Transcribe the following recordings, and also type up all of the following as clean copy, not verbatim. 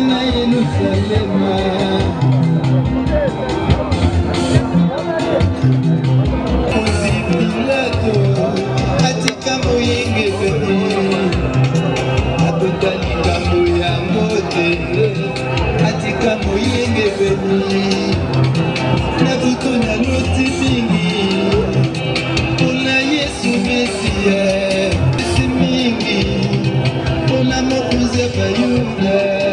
na Yerusalema. Pilato atika moyenge beni atutali kambo ya mote atika moyenge beni na buto na loti mingi mpona Yesu Mesia esi mingi mpona mokonzi ya Bayuda.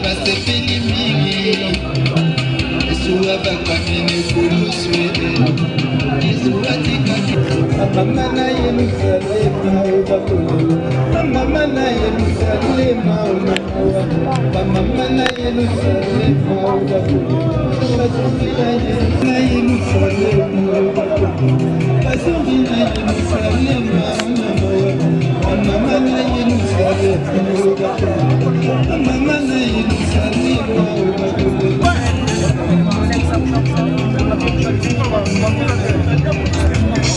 Basepeli mingi Yesu abakamene kuluswele Yesu atika mama na Yerusalema ubakulu mama na Yerusalema unawa mama na Yerusalema ubakulu bazungi na Yerusalema ubakulu bazungi na Yerusalema unawa mama na Yerusalema ubakulu mama na Yerusalema ubakulu.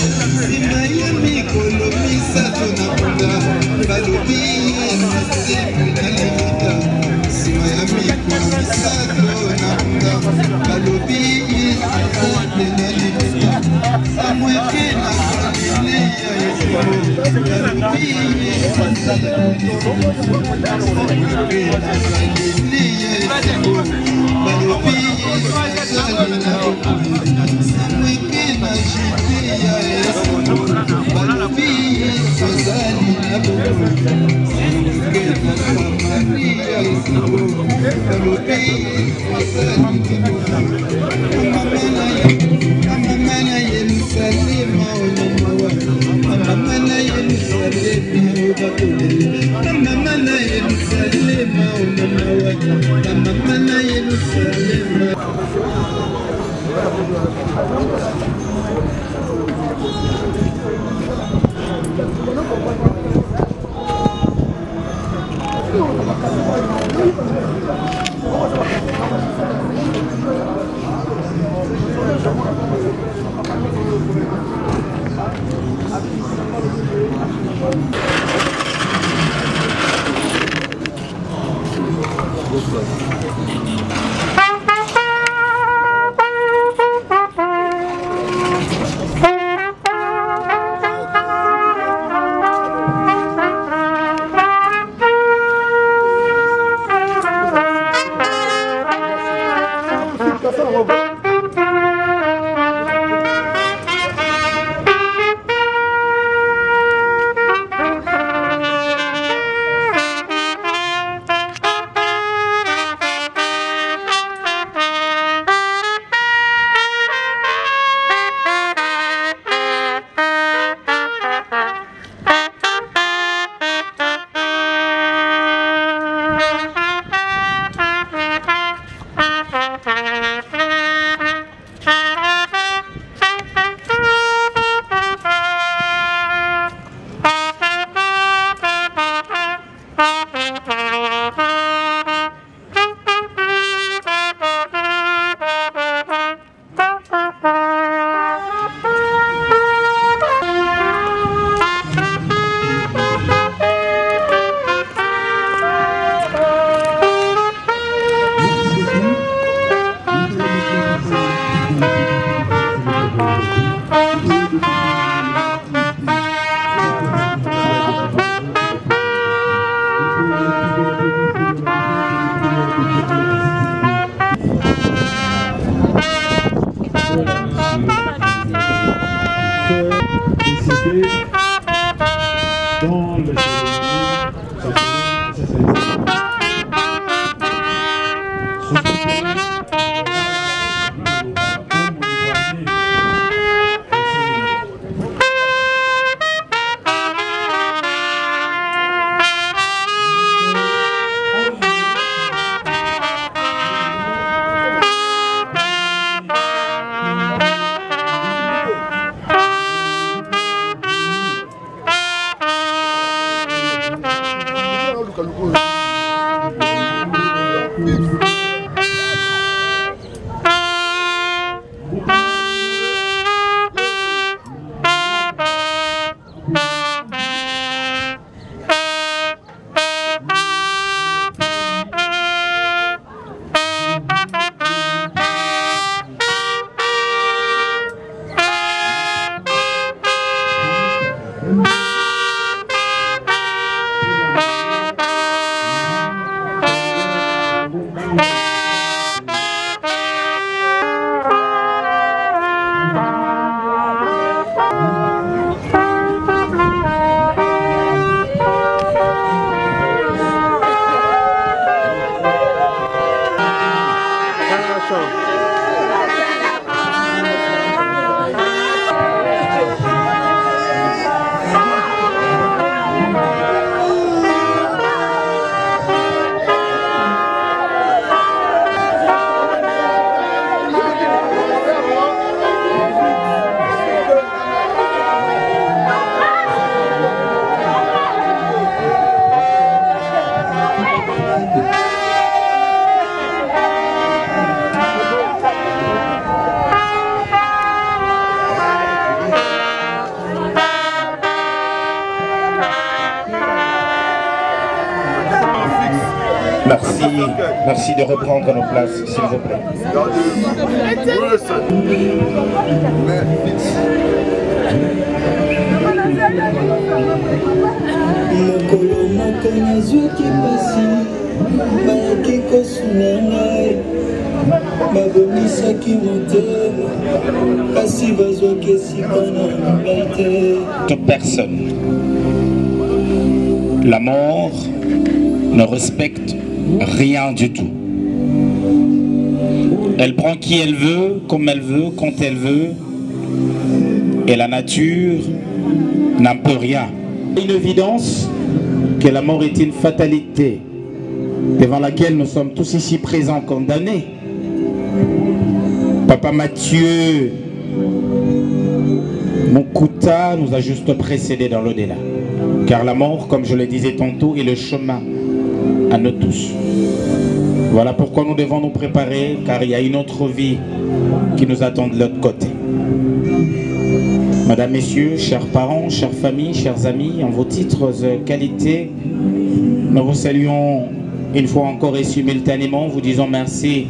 Miami kolomisa tunapunda balobi simu nalimita Miami kolomisa tunapunda balobi simu nalimita amweke na familia yetu balobi Merci, merci de reprendre nos places, s'il vous plaît. mokolo moko nazwaki pasi bayaki kosuna ngai babomisaki motema kasi bazwaki esika na ngai te. Personne. La mort ne respecte rien du tout. Elle prend qui elle veut, comme elle veut, quand elle veut. Et la nature n'en peut rien. Une évidence que la mort est une fatalité devant laquelle nous sommes tous ici présents condamnés. Papa Mathieu Mokouta nous a juste précédés dans l'au-delà. Car la mort, comme je le disais tantôt, est le chemin à nous tous. Voilà pourquoi nous devons nous préparer, car il y a une autre vie qui nous attend de l'autre côté. Madame, Messieurs, chers parents, chères familles, chers amis, en vos titres et qualités, nous vous saluons une fois encore et simultanément, vous disons merci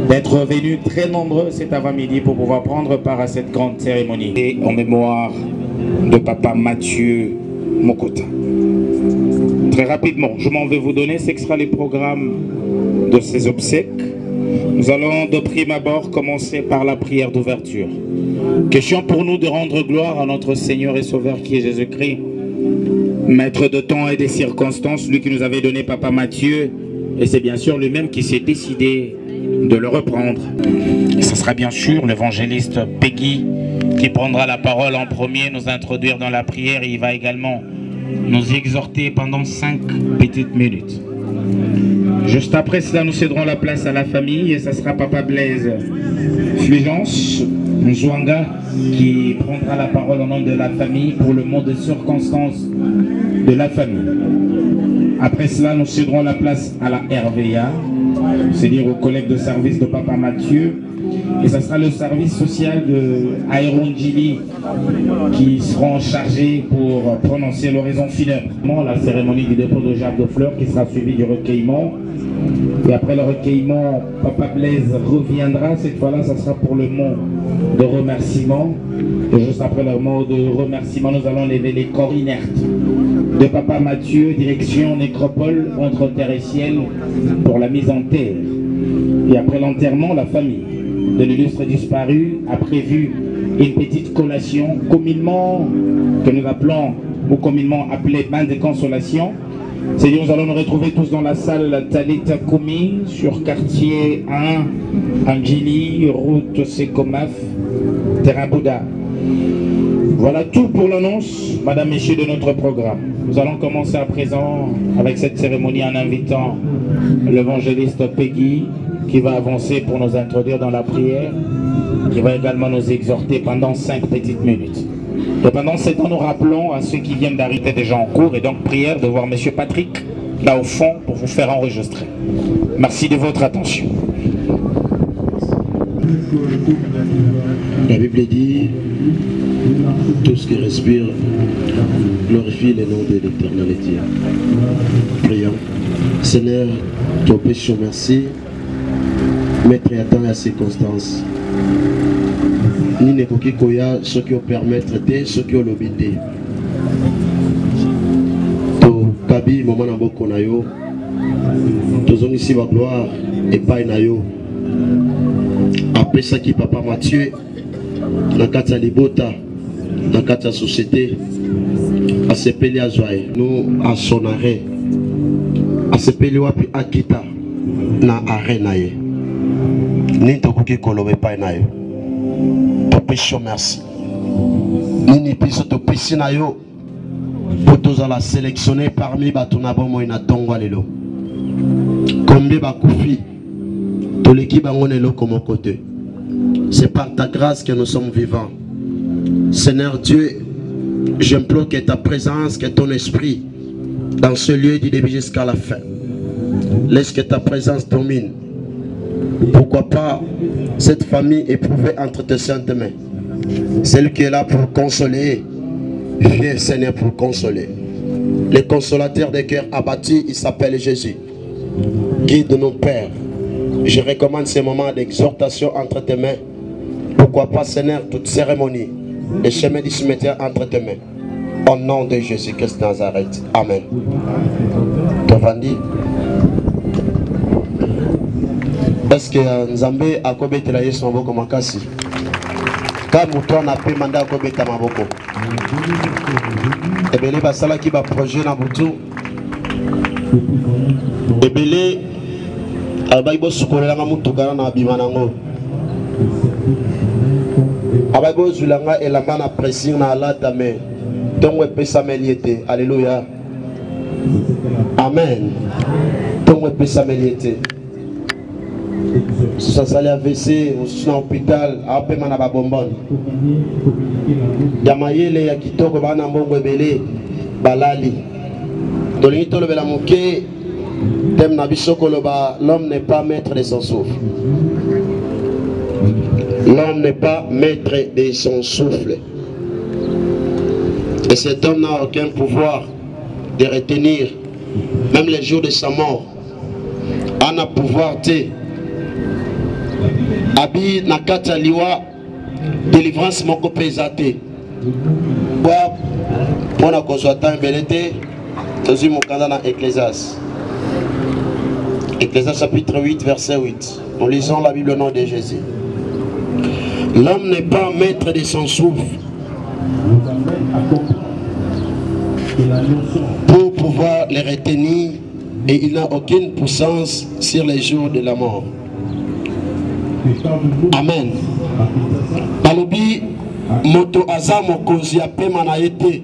d'être venus très nombreux cet avant-midi pour pouvoir prendre part à cette grande cérémonie. Et en mémoire de Papa Mathieu Mokouta. Très rapidement, je m'en vais vous donner, ce sera les programmes de ces obsèques. Nous allons de prime abord commencer par la prière d'ouverture. Question pour nous de rendre gloire à notre Seigneur et Sauveur qui est Jésus-Christ, maître de temps et des circonstances, lui qui nous avait donné Papa Mathieu, et c'est bien sûr lui-même qui s'est décidé de le reprendre. Et ce sera bien sûr l'évangéliste Peggy qui prendra la parole en premier, nous introduire dans la prière, et il va également nous exhorter pendant 5 petites minutes. Juste après cela, nous céderons la place à la famille et ce sera Papa Blaise Fulgence Nzouanga qui prendra la parole au nom de la famille pour le mot de circonstance de la famille. Après cela, nous céderons la place à la RVA, c'est-à-dire aux collègues de service de Papa Mathieu, et ce sera le service social de Aérondjili qui seront chargés pour prononcer l'oraison funèbre. La cérémonie du dépôt de jarre de fleurs qui sera suivie du recueillement. Et après le recueillement, Papa Blaise reviendra. Cette fois-là, ça sera pour le mot de remerciement. Et juste après le mot de remerciement, nous allons lever les corps inertes de Papa Mathieu, direction nécropole entre terre et ciel pour la mise en terre. Et après l'enterrement, la famille de l'illustre disparu a prévu une petite collation communément que nous appelons ou communément appelée bain de consolation. C'est-à-dire nous allons nous retrouver tous dans la salle Talita Koumi sur quartier 1, Angili, route Sekomaf, terrain Bouddha. Voilà tout pour l'annonce, Madame, Messieurs, de notre programme. Nous allons commencer à présent avec cette cérémonie en invitant l'évangéliste Peggy qui va avancer pour nous introduire dans la prière. Il va également nous exhorter pendant 5 petites minutes. Et pendant ce temps, nous rappelons à ceux qui viennent d'arrêter déjà en cours et donc prière de voir M. Patrick là au fond pour vous faire enregistrer. Merci de votre attention. La Bible dit, tout ce qui respire glorifie le nom de l'Éternel. Prions. Seigneur, te péché, merci. Maître et attends la circonstance. Ni ne koki koya ce qui permettre de ce qui l'obité. To kabi moment na boko na yo. Tozongi si ba gloire et pas na yo. Après ça qui Papa Mathieu na kata libota na kata société a sepeli azwaye nous à son arrêt a sepeli wapi akita na arrêt na ye ni to koki kolobe pa na yo. Pécho merci. Nini piso to pesi na yo pour la sélectionner parmi batuna bomo ina tongo lelo. Combien bakufi to l'équipe bangonelo comme côté. C'est par ta grâce que nous sommes vivants. Seigneur Dieu, j'implore que ta présence, que ton esprit dans ce lieu du début jusqu'à la fin. Laisse que ta présence domine. Pourquoi pas cette famille éprouvée entre tes saintes mains. Celle qui est là pour consoler. Viens Seigneur pour consoler. Le consolateur des cœurs abattus, il s'appelle Jésus. Guide-nous, Père. Je recommande ces moments d'exhortation entre tes mains. Pourquoi pas, Seigneur, toute cérémonie, le chemin du cimetière entre tes mains. Au nom de Jésus-Christ Nazareth. Amen. Tovandi. Est-ce que Nzambe a kobete la Yesu maboko makasi? Quand mouton a pu mandat kobeta maboko. Ebele basala ki ba projet na butu. Ebele abaybo sukolela nga mutukana na bimanango. Abaybo zulanga elamba na pressing na alata me. Tongwe pesa meliete. Alléluia. Amen. Tongwe pesa meliete. Ça sali AVC, on est en hôpital, après on a pas bonbon. Yamayele ya kitoko bana mbongo ebele balali. Tolito le bela moké, tem na bisoko loba, l'homme n'est pas maître de son souffle. L'homme n'est pas maître de son souffle. Et cet homme n'a aucun pouvoir de retenir, même les jours de sa mort. On a pouvoir de Abi nakata liwa délivrance moko pesate. Boa pona konsoata belete tozi mokanda na Ecclésiaste. Ecclésiaste chapitre 8 verset 8. Nous lisons la Bible au nom de Jésus. L'homme n'est pas maître de son souffle pour pouvoir les retenir, et il n'a aucune puissance sur les jours de la mort. Amen. Balobi moto aza mokonzi apema na yete.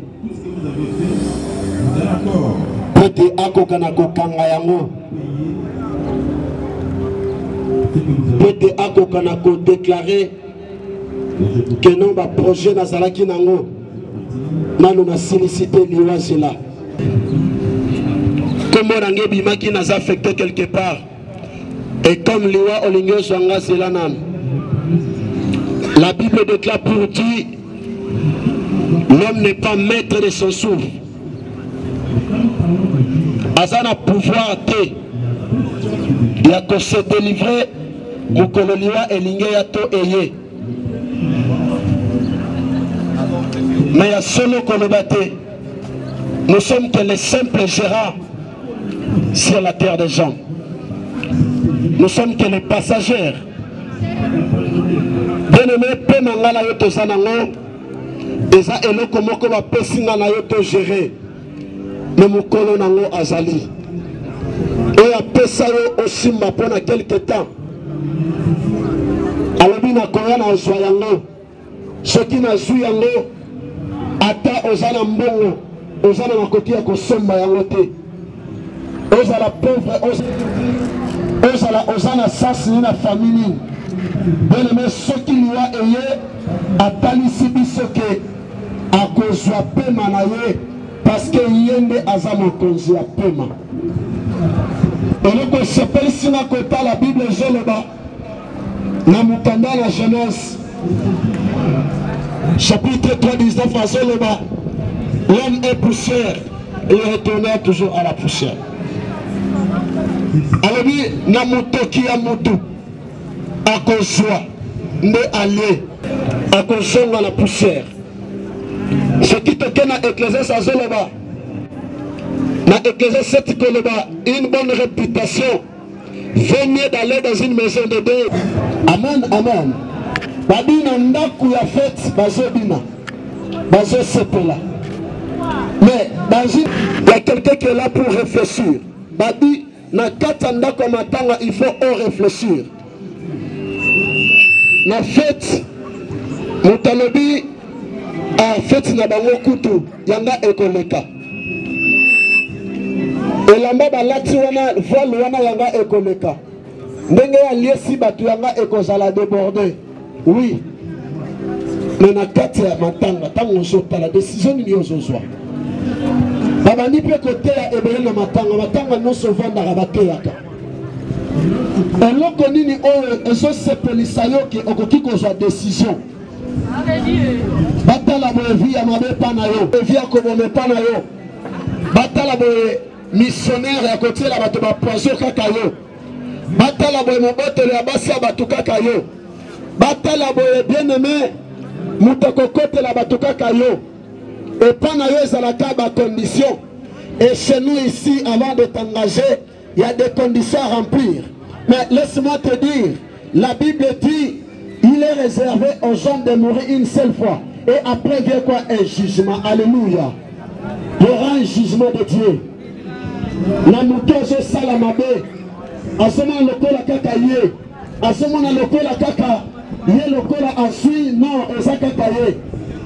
Pete akoka na kokanga yango. Pete akoka na ko déclarer que non ba projet nazalaki nango. Nano na sollicité liwa cela. Comment range bimaki naza affecté quelque part. Et comme Liwa Olingyo Swanga Selanam, la Bible déclare pour dire, l'homme n'est pas maître de son souffle. Azana pouvoir te, il y a que se délivrer, Mukolo Liwa Elingyo Yato Eye. Mais il y a solo Kolobate, nous sommes que les simples gérants sur la terre des gens. Nous sommes que les passagers. Bien-aimé, peu mangala yoto zanango, eza eloko moko ba pesinga na yoto gérer. Mais mukolo nango azali. Et a pesa yo osimba pendant quelque temps. Alobi na koya na ozwa yango. Soki na zwi yango, ata ozana mbongo, ozana na koti ya kosomba yango te. Ozala pauvre, ozana sasi na famille. Bien aimé, ce qui lui a ayé a talisi bisoke a kozwa pema na ye parce que yende azamo konzi a pema. Et le ko s'appelle sina kota la Bible Joloba na mutanda la Genèse chapitre 3 19 à Joloba. L'homme est poussière et il retournera toujours à la poussière. Alors na mutoki ya mutu akozwa nde aller akozonga la poussière. Ce qui te tient à Ecclésiaste azoloba na Ecclésiaste 7 koloba, une bonne réputation vaut mieux d'aller dans une maison de deuil. Amen, amen. Babina ndaku ya fête bazobina bazo sepela. Mais il y a quelqu'un qui est là pour réfléchir. Babi na katanda kwa matanga, il faut réfléchir. Na fête mutalobi a fête na bango kutu yanga ekoleka. Elamba balati wana voile wana yanga ekoleka. Ndenge ya liesi batu yanga ekozala déborder. Oui. Mais na kati ya matanga tango zota la décision ni ozozwa. Babani pe kote ya ebele na matanga non se vanda rabateyaka. Eloko nini oyo ezo sepelisa yo ki okoki kozwa décision. Batala boye vi ya mabe pa na yo, vi ya kobome pa na yo. Batala boye missionnaire ya kotiela bato ba poison kaka yo. batala boye mobotolo ya basi ya bato kaka yo batala boye bien aimé moto kokotela bato kaka yo epa na yo ezalaka bacondition et chez nous ici avant de t'engager il y a des conditions à remplir mais laisse-moi te dire la Bible dit il est réservé aux gens de mourir une seule fois et après vient quoi un jugement. Alléluia. Il y aura un jugement de Dieu. La mouton je salamabe à ce moment le la kaka yé à ce moment le la kaka yé le la asui non eza kaka yé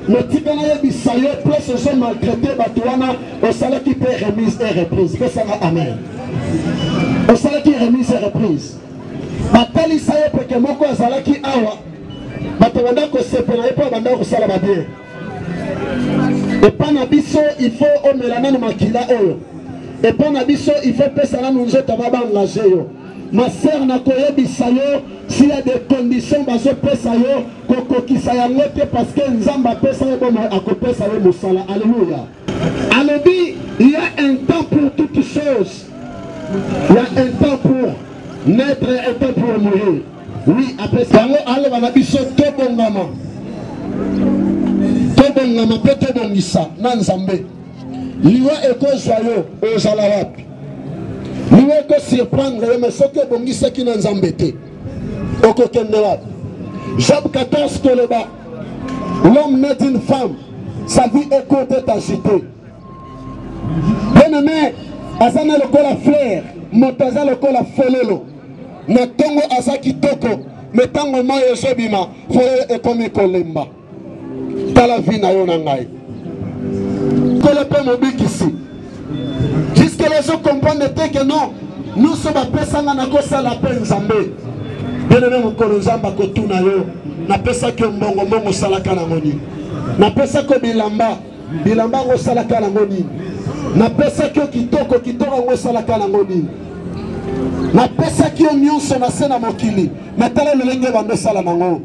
mais tikana yé bisayo plus se sont maltraités batuana au salaire qui peut remise et reprise que ça va amen au salaire qui remise et reprise batali sayo peke moko azala ki awa bato banda ko sepela et pas banda ko sala ba bien et pas na biso il faut au melana na makila oyo et pas na biso il faut pesa na nunzo tababa engagé yo ma sœur na koyebisa yo s'il y a des conditions bazo pesa yo kokokisa yango te parce que nzamba pesa yo bon akopesa yo musala. Alléluia. Alobi il y a un temps pour toutes choses. Il y a un temps pour naître et un temps pour mourir. Oui, après ça, allez, on a dit ça, tout bon gamin. Tout bon gamin, peut tout bon gissa, nan zambé. Liwa eko joyeux, aux alarabes. Liwa eko surprendre, mais ce que bon gissa qui nan zambé te. Oko kendelab. Job 14 koleba. L'homme naît d'une femme, sa vie est agitée. Bien aimé, azana lokola fleur, motaza lokola fololo. Na tongo asa kitoko metango moyo sobima foye ekomi kolemba tala vie na yo na ngai kole pe mobikisi jusque les gens comprennent que non nous sommes pesanga na kosala pe nzambe bien-aimé mokolo nzamba kotuna yo na pesa ke mbongo mbongo salaka na ngoni na pesa ko bilamba ngo salaka na ngoni na pesa ke kitoko ngo salaka na ngoni na pesa qui nyonso na sena mokili mais tala lelenge bande sala nango.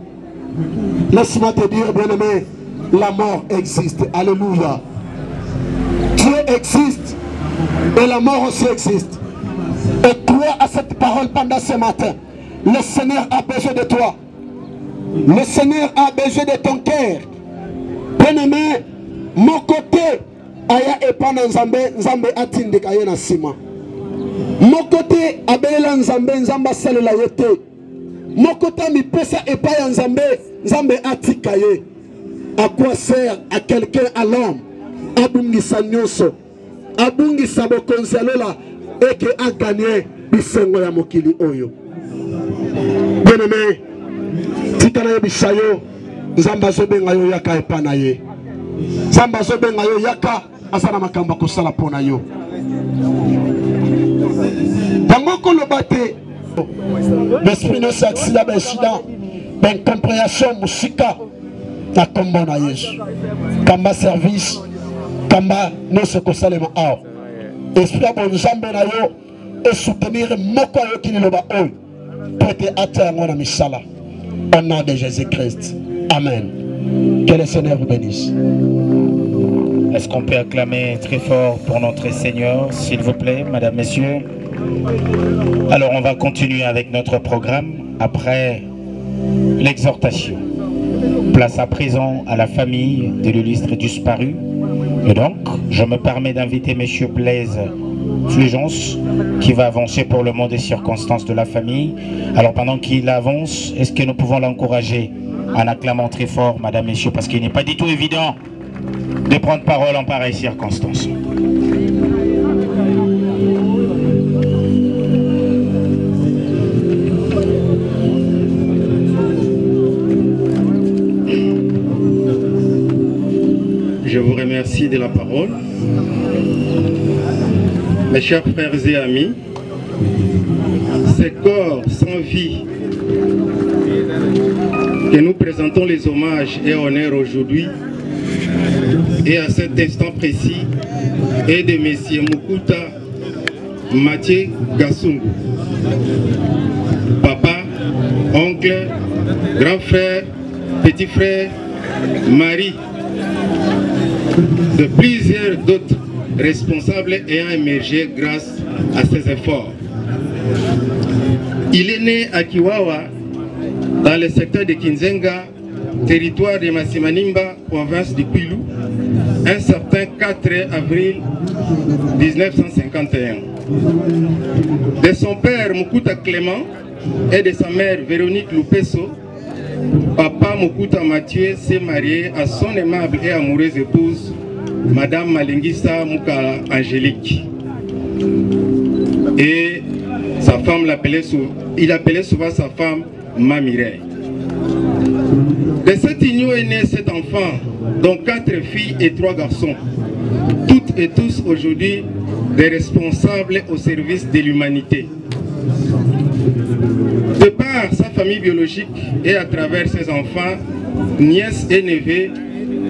Laisse-moi te dire bien aimé la mort existe. Alléluia. Dieu existe et la mort aussi existe et crois à cette parole pendant ce matin. Le Seigneur a besoin de toi, le Seigneur a besoin de ton cœur bien aimé. Mon côté aya epana nzambe atindika ye na sima. Mon côté abelela nzambe nzamba salela yote. Mon côté mi pesa epa ya nzambe atika ye. À quoi sert à quelqu'un à l'homme abungisa nyonso abungisa bokonzi alola et que a gagné bisengo ya mokili oyo. Bien aimé tikana ye bisayo nzamba zobenga yo yaka epa na ye. Nzamba zobenga yo yaka asana makamba kosala pona yo. L'esprit ne s'accélère pas ben compréhension musika na kombo na Yesu kamba service kamba no se kosalema aw esprit bon nzambe na yo et soutenir moko yo kini loba oy prêter ata ngona misala au nom de Jésus-Christ. Amen. Que le Seigneur vous bénisse. Est-ce qu'on peut acclamer très fort pour notre Seigneur, s'il vous plaît, mesdames, messieurs? Alors on va continuer avec notre programme après l'exhortation. Place à présent à la famille de l'illustre disparu. Et donc, je me permets d'inviter M. Blaise Fulgence qui va avancer pour le moment des circonstances de la famille. Alors pendant qu'il avance, est-ce que nous pouvons l'encourager en acclamant très fort, mesdames, messieurs, parce qu'il n'est pas du tout évident de prendre parole en pareilles circonstances. Je vous remercie de la parole. Mes chers frères et amis, ces corps sans vie que nous présentons les hommages et honneurs aujourd'hui et à cet instant précis est de M. Mukuta Mathieu Gassungu, papa, oncle, grand frère, petit frère, mari de plusieurs d'autres responsables ayant émergé grâce à ces efforts. Il est né à Kiwawa, dans le secteur de Kinzenga, territoire de Masimanimba, province du Kwilu, un certain 4 avril 1951. De son père Mukuta Clément et de sa mère Véronique Lupeso, papa Mukuta Mathieu s'est marié à son aimable et amoureuse épouse, Madame Malingisa Mukala Angélique. Et sa femme il appelait souvent sa femme Mamireille. De cette union est né 7 enfants, dont 4 filles et 3 garçons. Toutes et tous aujourd'hui des responsables au service de l'humanité. De par sa famille biologique et à travers ses enfants, nièces et neveux,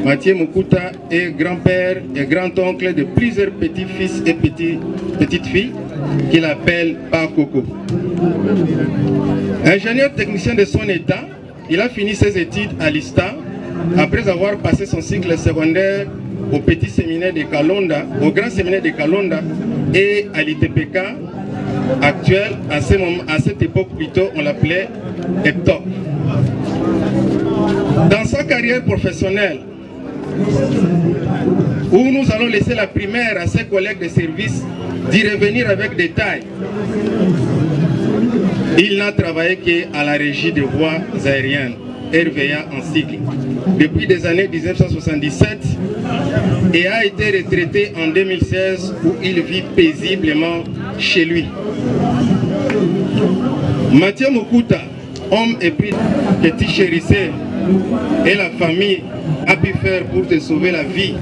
Mathieu Mukuta est grand-père et grand-oncle de plusieurs petits-fils et petites-filles qu'il appelle Pakoko. Ingénieur technicien de son état, il a fini ses études à l'ISTA après avoir passé son cycle secondaire au petit séminaire de Kalonda, au grand séminaire de Kalonda et à l'ITPK actuel, à cette époque plutôt on l'appelait EPTOC. Dans sa carrière professionnelle, où nous allons laisser la primaire à ses collègues de service d'y revenir avec détail, il n'a travaillé qu'à la régie des voies aériennes, RVA en cycle, depuis des années 1977 et a été retraité en 2016 où il vit paisiblement chez lui. Mathieu Mukuta, homme épris que tu chérissais et la famille a pu faire pour te sauver la vie.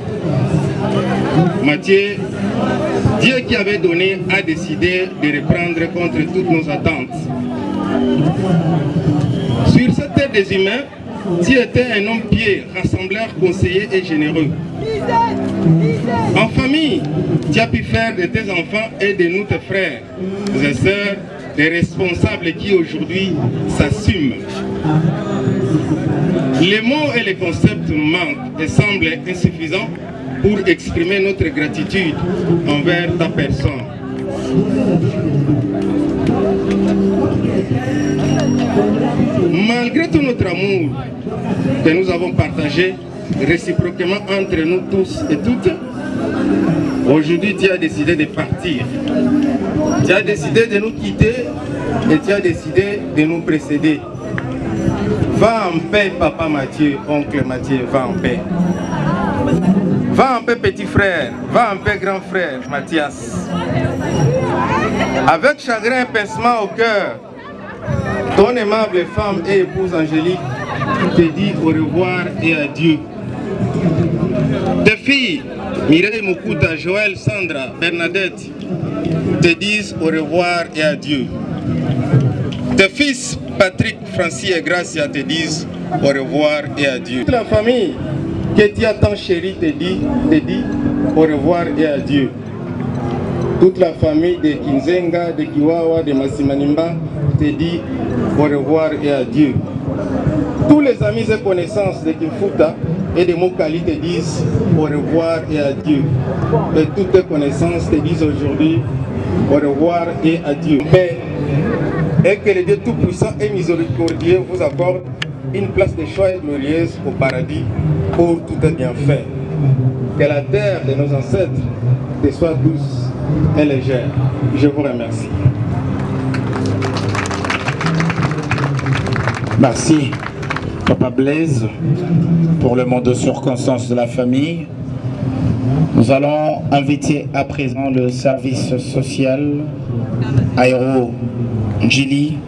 Mathieu, Dieu qui avait donné a décidé de reprendre contre toutes nos attentes. Sur cette terre des humains, tu étais un homme pieux, rassembleur, conseiller et généreux. En famille, tu as pu faire de tes enfants et de nous, tes frères et sœurs, des responsables qui aujourd'hui s'assument. Les mots et les concepts manquent et semblent insuffisants pour exprimer notre gratitude envers ta personne. Malgré tout notre amour que nous avons partagé réciproquement entre nous tous et toutes, aujourd'hui tu as décidé de partir. Tu as décidé de nous quitter et tu as décidé de nous précéder. Va en paix, papa Mathieu, oncle Mathieu, va en paix. Va en paix, petit frère, va en paix, grand frère Mathias. Avec chagrin et pincement au cœur, ton aimable femme et épouse Angélique te dit au revoir et adieu. Tes filles, Mireille Mukuta, Joël, Sandra, Bernadette, te disent au revoir et adieu. Tes fils, Patrick, Francis et Gracia, te disent au revoir et adieu. Toute la famille que tu as tant chérie te dit au revoir et adieu. Toute la famille de Kinzenga, de Kiwawa, de Masimanimba te dit au revoir et adieu. Tous les amis et connaissances de Kimfuta et de Mokali te disent au revoir et adieu. Et toutes tes connaissances te disent aujourd'hui au revoir et adieu. Et que le Dieu Tout-Puissant et Miséricordieux vous accorde une place de choix et glorieuse au paradis pour tout est bien fait. Que la terre de nos ancêtres te soit douce et légère. Je vous remercie. Merci, Papa Blaise, pour le mot de circonstance de la famille. Nous allons inviter à présent le service social Aéro Gili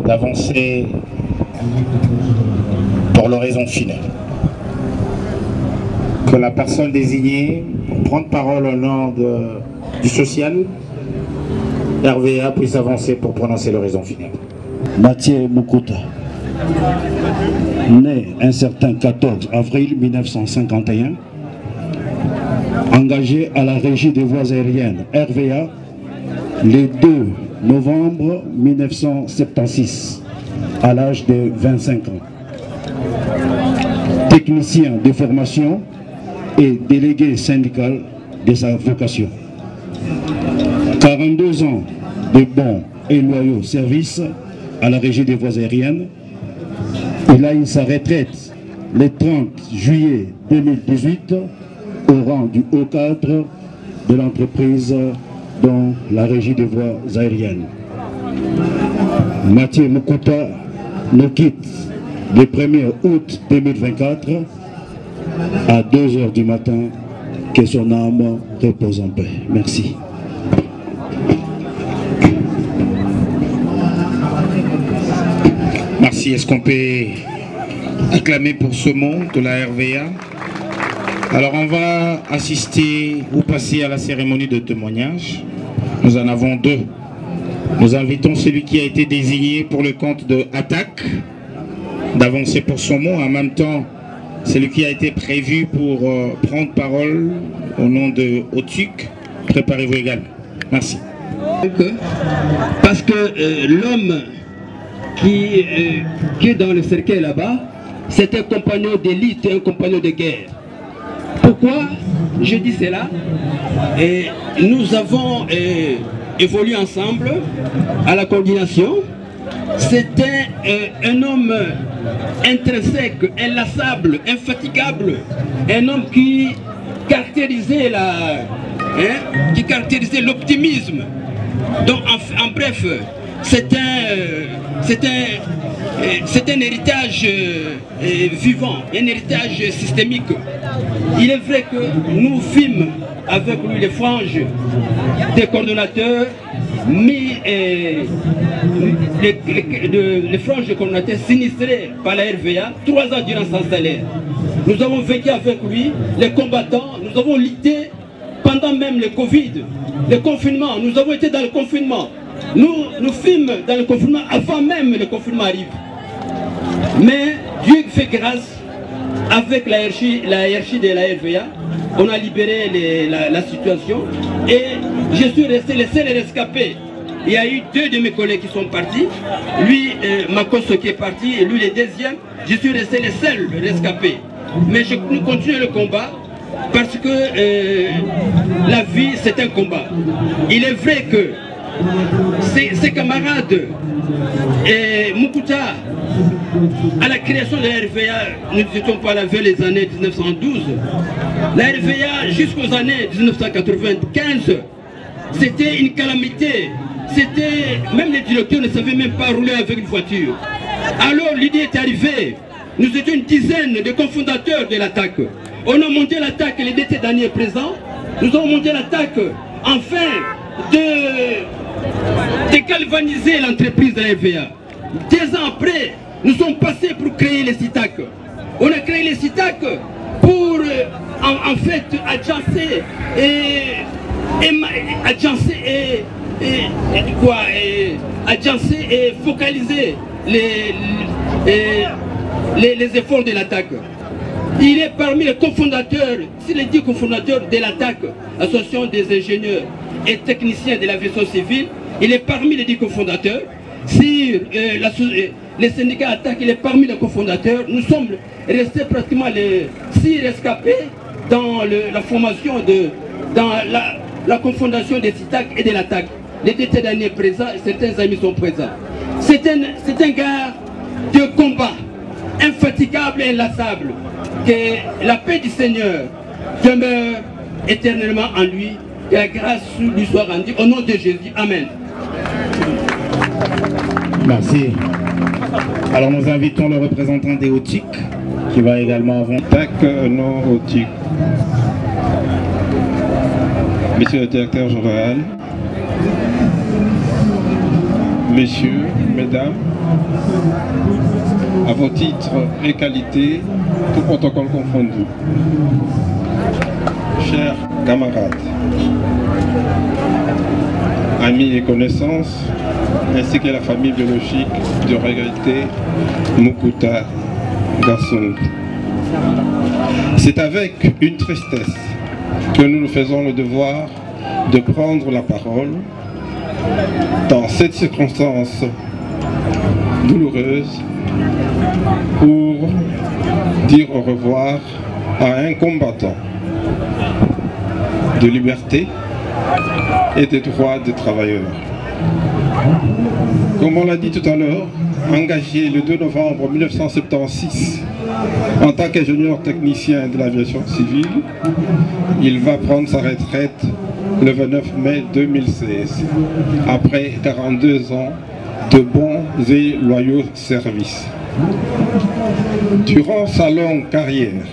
d'avancer pour l'oraison finale. Que la personne désignée pour prendre parole au nom du social RVA puisse avancer pour prononcer l'oraison finale. Mathieu Mukuta, né un certain 14 avril 1951, engagé à la régie des voies aériennes RVA le 2 novembre 1976 à l'âge de 25 ans. Technicien de formation et délégué syndical de sa vocation. 42 ans de bons et loyaux services à la Régie des voies aériennes. Il a eu sa retraite le 30 juillet 2018 au rang du haut cadre de l'entreprise dans la Régie des voies aériennes. Mathieu Mukuta nous quitte le 1er août 2024 à 2 h du matin. Que son âme repose en paix. Merci. Merci. Est-ce qu'on peut acclamer pour ce mot de la RVA? Alors on va assister ou passer à la cérémonie de témoignage. Nous en avons deux. Nous invitons celui qui a été désigné pour le compte de Attaque d'avancer pour son mot. En même temps, celui qui a été prévu pour prendre parole au nom de Otuk. Préparez-vous également. Merci. Parce que l'homme qui est dans le cercueil là-bas, c'est un compagnon d'élite, un compagnon de guerre. Pourquoi je dis cela? Nous avons évolué ensemble à la coordination. C'était un homme intrinsèque, inlassable, infatigable, un homme qui caractérisait l'optimisme. Donc en bref, c'est un héritage vivant, un héritage systémique. Il est vrai que nous fîmes avec lui les franges des coordonnateurs, les franges des coordonnateurs sinistrés par la RVA, 3 ans durant sans salaire. Nous avons vécu avec lui les combattants, nous avons lutté pendant même le Covid, le confinement, nous avons été dans le confinement. Nous fîmes dans le confinement avant même le confinement arrive. Mais Dieu fait grâce, avec la hiérarchie de la RVA, on a libéré la situation et je suis resté le seul rescapé. Il y a eu 2 de mes collègues qui sont partis, lui, Makoso qui est parti, et lui le deuxième, je suis resté le seul rescapé. Mais nous continuons le combat parce que la vie c'est un combat. Il est vrai que ses camarades et Mukuta, à la création de la RVA, nous n'étions pas là vers les années 1912. La RVA jusqu'aux années 1995, c'était une calamité. Même les directeurs ne savaient même pas rouler avec une voiture. Alors l'idée est arrivée. Nous étions une dizaine de cofondateurs de l'attaque. On a monté l'attaque, les DT Daniel est présent. Nous avons monté l'attaque afin de galvaniser l'entreprise de la RVA. 2 ans après, nous sommes passés pour créer les CITAC. On a créé les CITAC pour en fait agencer et focaliser les efforts de l'attaque. Il est parmi les cofondateurs, s'il est dit cofondateur de l'attaque, association des ingénieurs et techniciens de l'aviation civile, il est parmi les 10 cofondateurs. Si les syndicats attaquent, il est parmi les cofondateurs. Nous sommes restés pratiquement les 6 rescapés dans la formation dans la confondation des CITAC et de l'attaque. Les DT d'année présents et certains amis sont présents. C'est un gars de combat, infatigable et inlassable. Que la paix du Seigneur demeure éternellement en lui. Que la grâce lui soit rendue. Au nom de Jésus. Amen. Merci. Alors nous invitons le représentant des OTIC qui va également avant. TAC non OTIC. Monsieur le directeur général, messieurs, mesdames, à vos titres et qualités, tout protocole confondu. Chers camarades, amis et connaissances, ainsi que la famille biologique du regretté Mukuta Gassong. C'est avec une tristesse que nous nous faisons le devoir de prendre la parole dans cette circonstance douloureuse pour dire au revoir à un combattant de liberté et des droits des travailleurs. Comme on l'a dit tout à l'heure, engagé le 2 novembre 1976 en tant qu'ingénieur technicien de l'aviation civile, il va prendre sa retraite le 29 mai 2016, après 42 ans de bons et loyaux services. Durant sa longue carrière,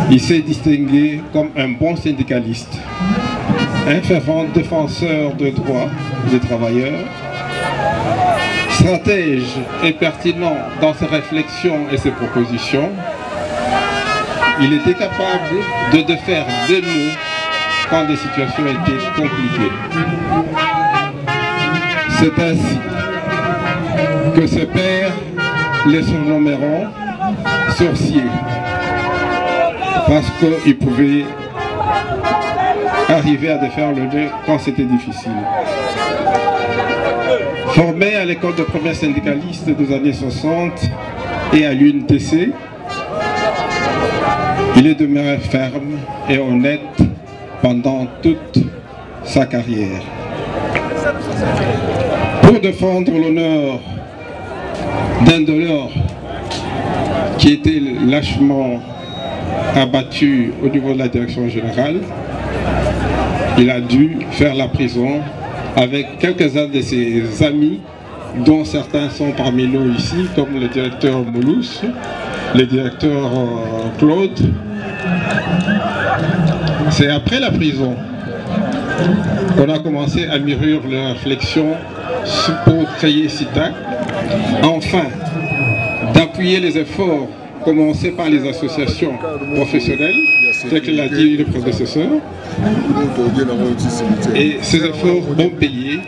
il s'est distingué comme un bon syndicaliste, un fervent défenseur des droits des travailleurs, stratège et pertinent dans ses réflexions et ses propositions. Il était capable de faire des mots quand des situations étaient compliquées. C'est ainsi que ses pairs les surnommeront sorciers, parce qu'ils pouvaient arriver à défaire le nez quand c'était difficile. Formé à l'école de premiers syndicalistes des années 60 et à l'UNTC, il est demeuré ferme et honnête pendant toute sa carrière. Pour défendre l'honneur d'un de leurs qui était lâchement abattu au niveau de la direction générale, il a dû faire la prison avec quelques-uns de ses amis, dont certains sont parmi nous ici, comme le directeur Moulous, le directeur Claude. C'est après la prison qu'on a commencé à mûrir les réflexions pour créer SITAC, enfin d'appuyer les efforts commencés par les associations professionnelles, tel que l'a dit le prédécesseur. Et ces efforts ont payé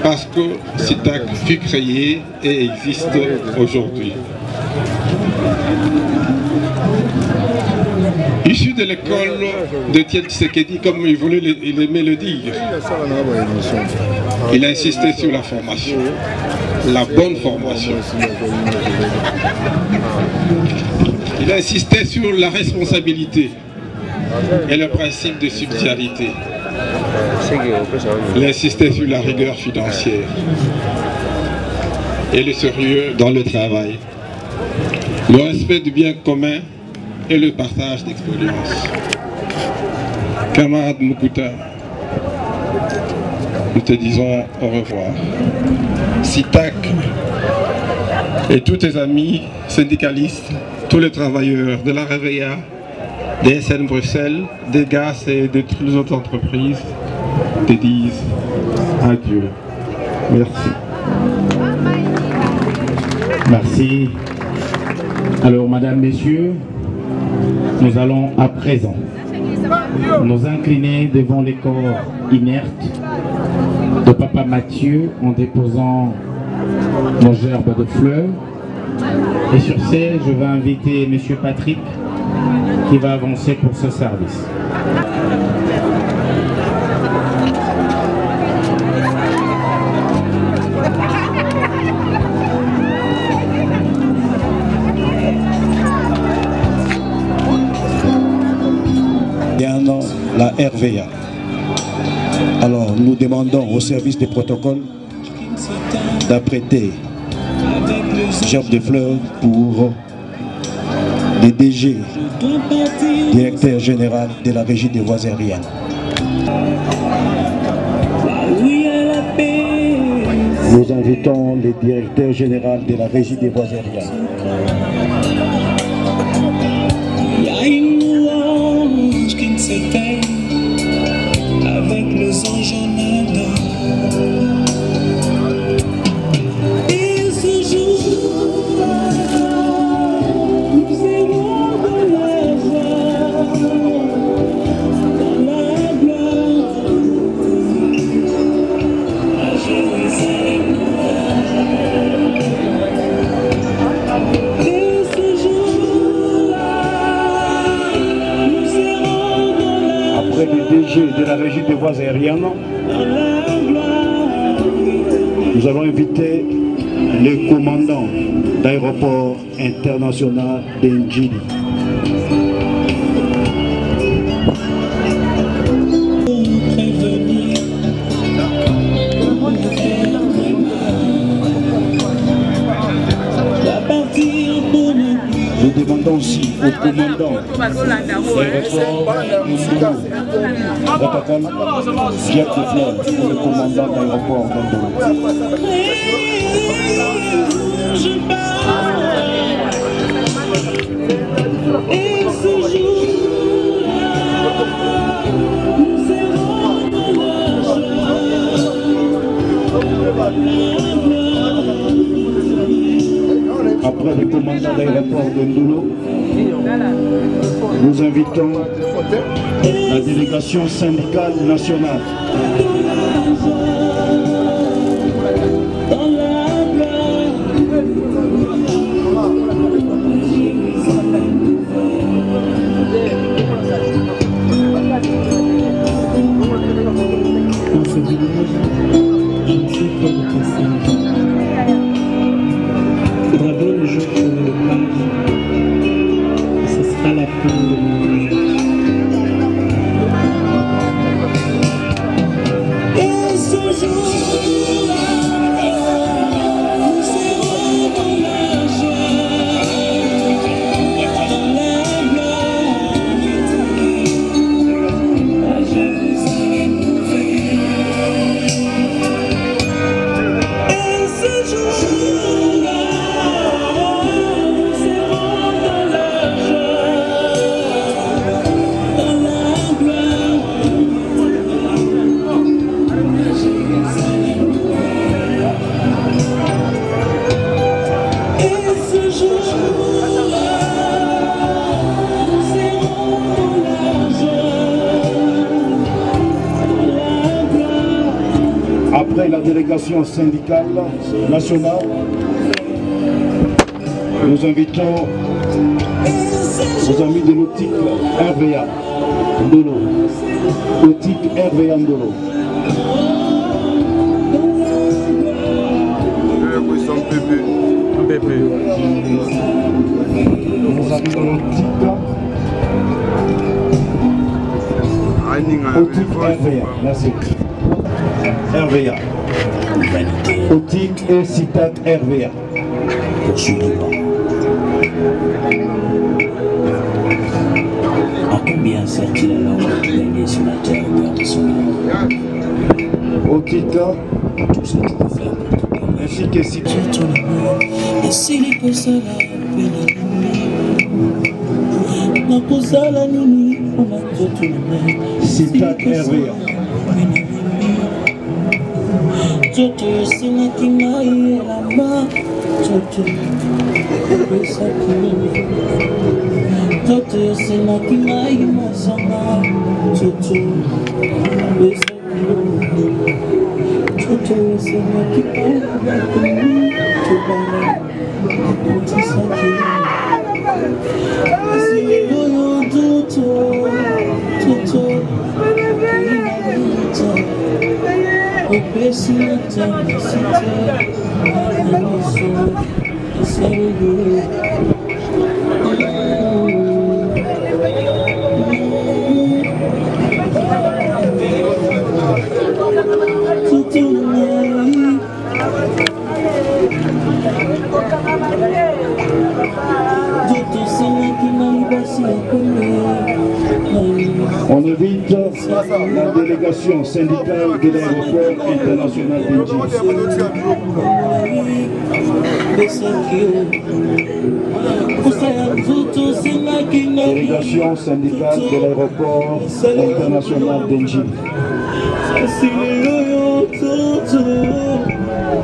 parce que SITAC fut créé et existe aujourd'hui. Issu de l'école de Tiel Tshisekedi, comme il aimait le dire, il a insisté sur la formation, la bonne formation. Il a insisté sur la responsabilité et le principe de subsidiarité. Il a insisté sur la rigueur financière et le sérieux dans le travail, le respect du bien commun et le partage d'expérience. Camarade Mukuta, nous te disons au revoir. SITAC et tous tes amis syndicalistes, tous les travailleurs de la REVEA, des SN Bruxelles, des GAS et de toutes les autres entreprises te disent adieu. Merci. Merci. Alors, mesdames, messieurs, nous allons à présent nous incliner devant les corps inertes de Papa Mathieu en déposant nos gerbes de fleurs. Et sur ce, je vais inviter Monsieur Patrick qui va avancer pour ce service. La RVA. Alors nous demandons au service des protocoles d'apprêter gerbe de fleurs pour le DG, directeur général de la Régie des voies aériennes. Nous invitons le directeur général de la Régie des voies aériennes. Avec les anges en Adam. Et ce jour-là, nous irons dans la joie, dans la gloire, à Jérusalem. Et ce jour-là, nous irons dans la après le DG de la Régie des voies aériennes, nous allons inviter le commandant d'aéroport international d'Ndjili. prévenir. Nous demandons aussi au commandant Jacques de Fleur, le commandant d'aéroport d'Andolo. Après le commandant d'aéroport d'Andolo, nous invitons la délégation syndicale nationale. Après la délégation syndicale nationale, nous invitons nos amis de l'optique RVA Ndolo. Optique RVA Ndolo. Nos amis de l'optique RVA. Merci. RVA. Optique et Citat RVA. À combien sert-il alors de gagner sur la terre au cœur de son village? Optique Tout ce que je peux faire pour te permettre. ainsi que Citat. Et s'il est que ça la nini, on a tout le Citat RVA. Toto sinaki ngai elamba Toto besaki Toto sinaki ngai masanga Toto besaki Toto sinaki ngai Tobana Otisaki Asiyoyo Toto Toto Inabita Opesita, Sita, Aniso, Saludo. On invite la délégation syndicale de l'aéroport international d'Engie. Délégation syndicale de l'aéroport international d'Engie.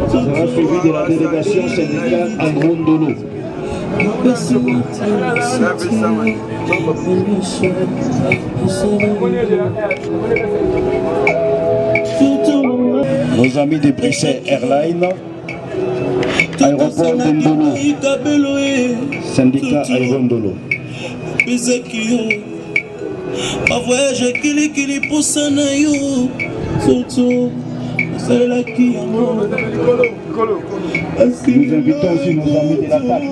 Sera suivi de la délégation syndicale à Rondolo. Nos amis de Bruxelles Airlines, aéroport d'Ondolo, syndicat Aérondolo. Ma voyage kili posa na yo Toto Sala ki Nous invitons aussi nos amis de l'ATAC.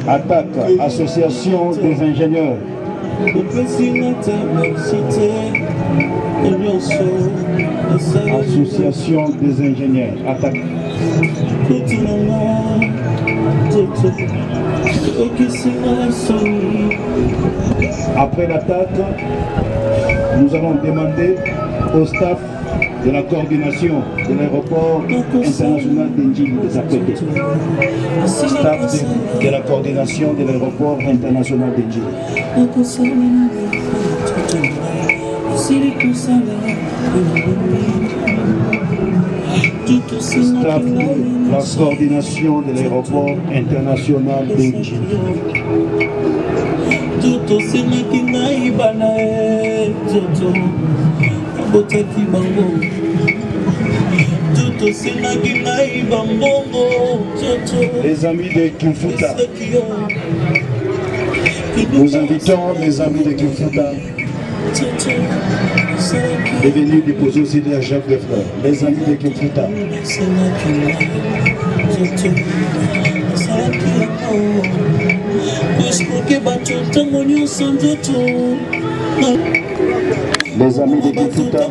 ATAC, Association des ingénieurs. Association des ingénieurs. ATAC. Après l'attaque, nous allons demander au staff de la coordination de l'aéroport international d'Indjili des Apétés. Staff de la coordination de l'aéroport international d'Indjili. Staff de la coordination de l'aéroport international d'Indjili. Toto senaki ngai bana toto abotaki bango toto senaki ngai bambongo toto. Les amis de Kimfuta, nous invitons les amis de Kimfuta de venir déposer aussi des Jacques de Fleurs. Les amis de Kimfuta. Les amis de Kimfuta.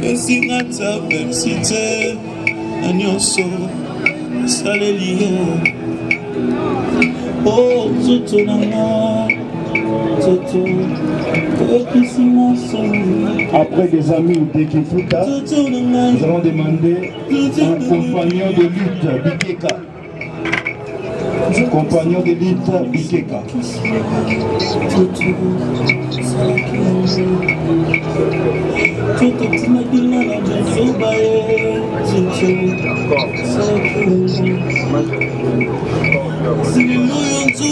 Esingata pepsite anyoso salelio oh toto nana toto Après des amis de Kimfuta, nous allons demander un compagnon de lutte Bikeka. Compagnon de lutte Bikeka.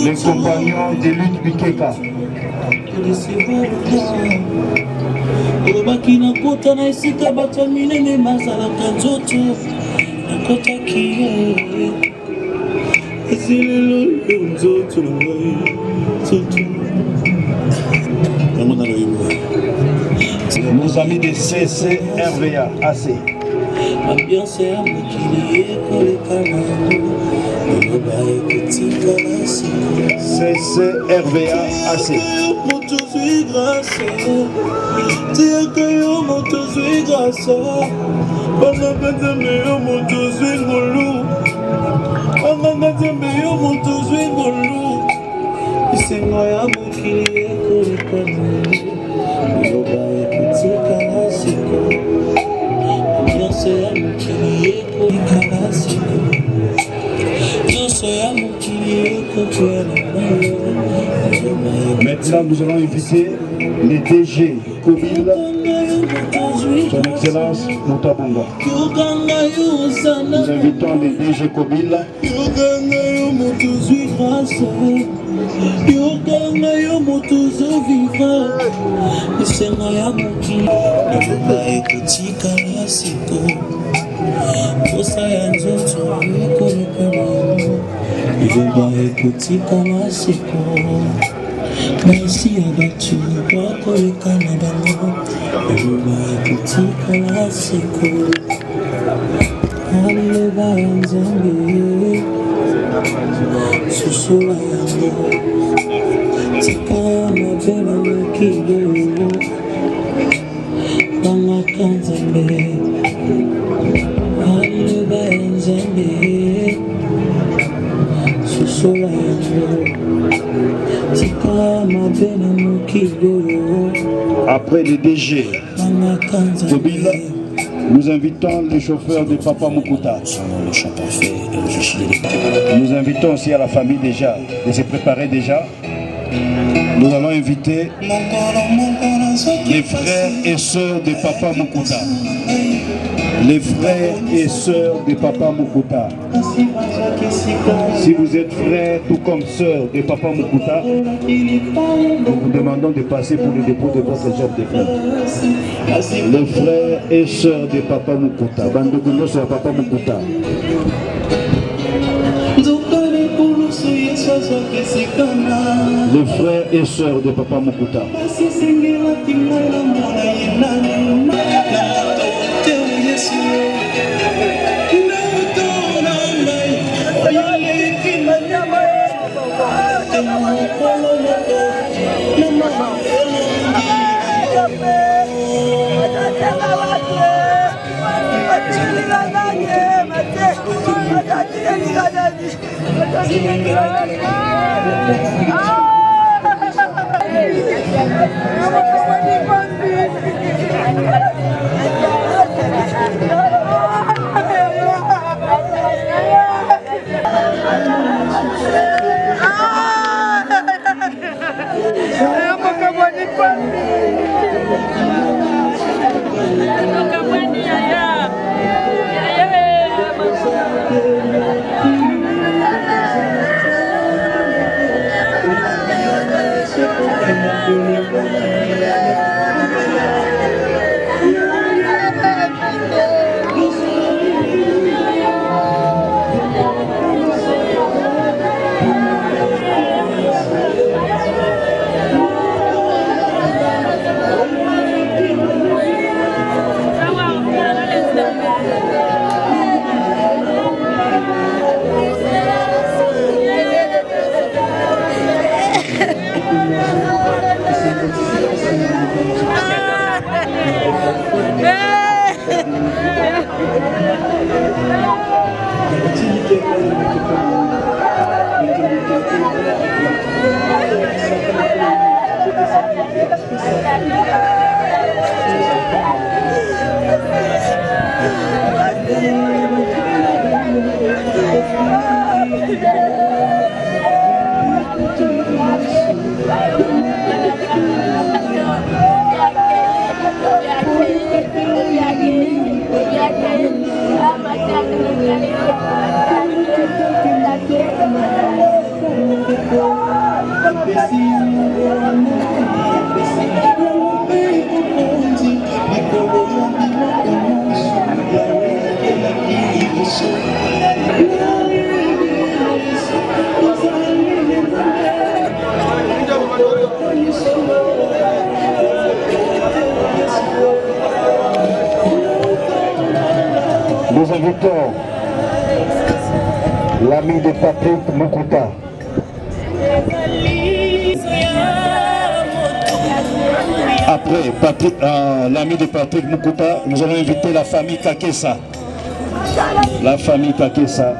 Les compagnons de lutte Bikeka. Obaki na kota na esika bato minene mazalaka nzoto nakotaki esilelo nzoto na ngai nzoto yango naloyimba. Nos amis de CCRVA AC. Ambiance ya mokili ekolekana eloba ekotika nasi CCRVA AC. moto zwi grâce tiaka yo moto zwi grâce banganga nzambe yo moto zwi ngolu banganga nzambe yo moto zwi ngolu esengo ya mokili ekolekana eloba ekotika nasiko nyonso ya mokili ekolikana siko nyonso ya mokili ekokwela Maintenant, nous allons inviter les DG Kobil, son Excellence Moutabonga. Nous invitons les DG Kobil. Merci à battu, pour le Canada, je vais écouter la seco. Allez, va en Zambie, ce soir, c'est comme ma belle qui dans la Kanzambie. Allez, va en Zambie, ce soir, Après les DG Kobil, nous invitons les chauffeurs de Papa Mukuta. Nous invitons aussi à la famille déjà de se préparer déjà. Nous allons inviter les frères et sœurs de Papa Mukuta. Les frères et sœurs de Papa Mukuta. Si vous êtes frères tout comme sœurs de Papa Mukuta, nous vous demandons de passer pour le dépôt de votre job de frère. Les frères et sœurs de Papa Mukuta. Bandoguno sur Papa Mukuta. Les frères et sœurs de Papa Mukuta. Nous invitons l'ami de Patrick Mukuta. Après l'ami de Patrick Mukuta, nous allons inviter la famille Kakessa. La famille Kakessa.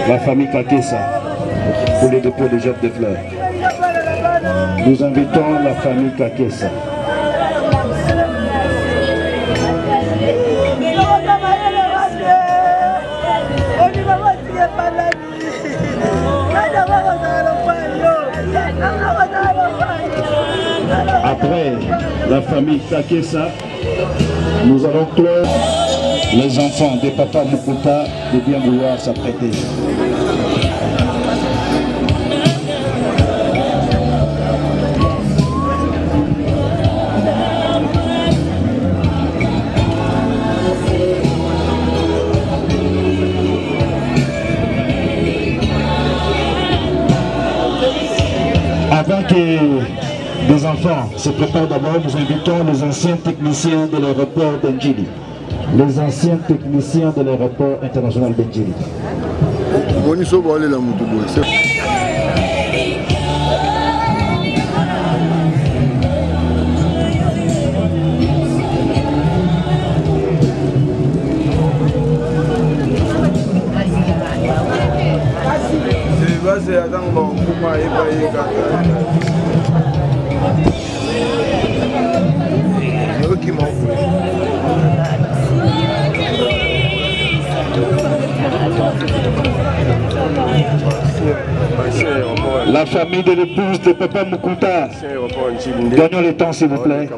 La famille Kakessa pour le dépôt de jette de fleurs. Nous invitons la famille Kakessa. Après la famille Kakessa, nous allons clore les enfants de Papa Mukuta de bien vouloir s'apprêter. Avant que les enfants se préparent d'abord, nous invitons les anciens techniciens de l'aéroport d'Ndjili. Les anciens techniciens de l'aéroport international d'Ndjili. La famille de l'épouse de Papa Mukuta, gagnons le temps s'il vous plaît.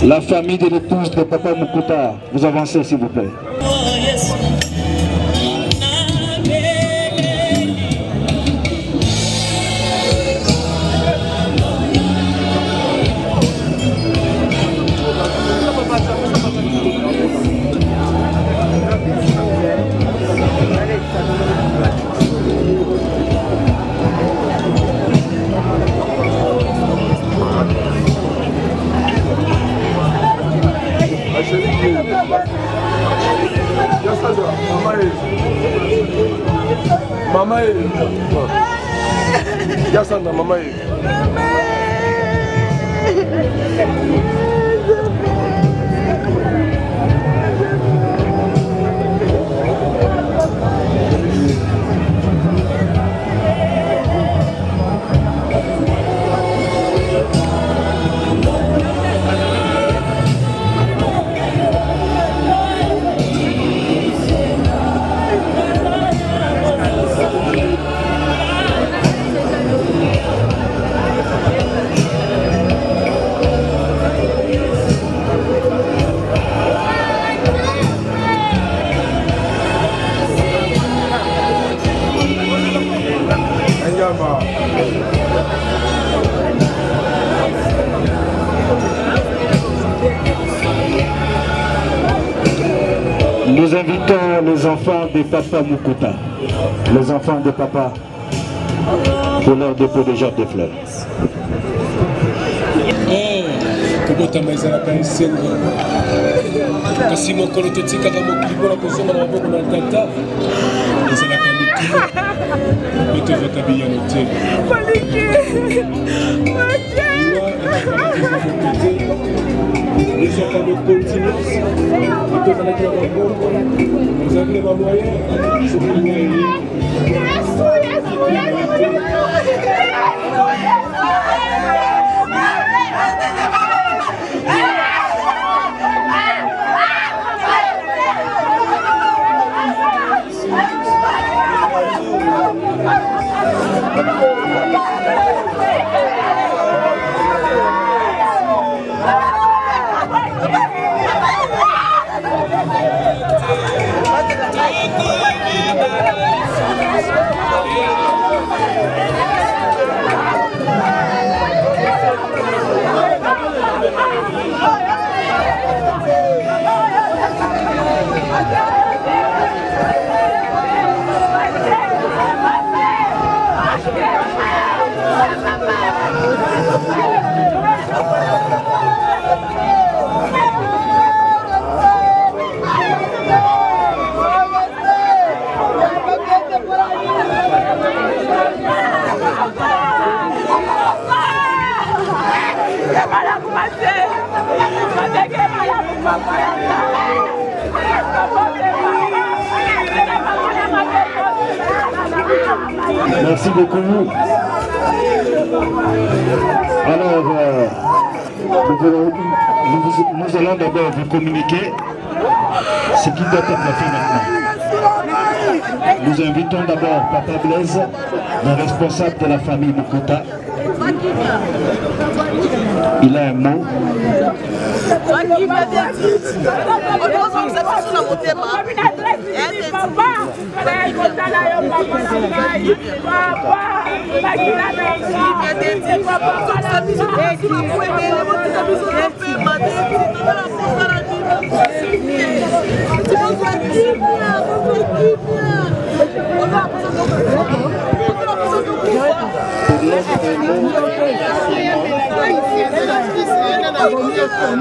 La famille de l'épouse de Papa Mukuta, vous avancez s'il vous plaît. Mama Yasanda mama Nous invitons les enfants de Papa Mukuta, les enfants de Papa, pour leur dépôt de jarre de fleurs. kobotama ezalaka esengo kasi mokolo totikaka mokili mpona kozonga na maboko na tata ezalaka mikilo mpe tozwaka biyano te ezwaka bocontinence tozalaki na maboko ezalaki na bamoyen sokilingaeli Merci beaucoup. Alors, nous allons d'abord vous communiquer ce qui doit être fait maintenant. Nous invitons d'abord Papa Blaise, le responsable de la famille Mukuta. Il a un mot.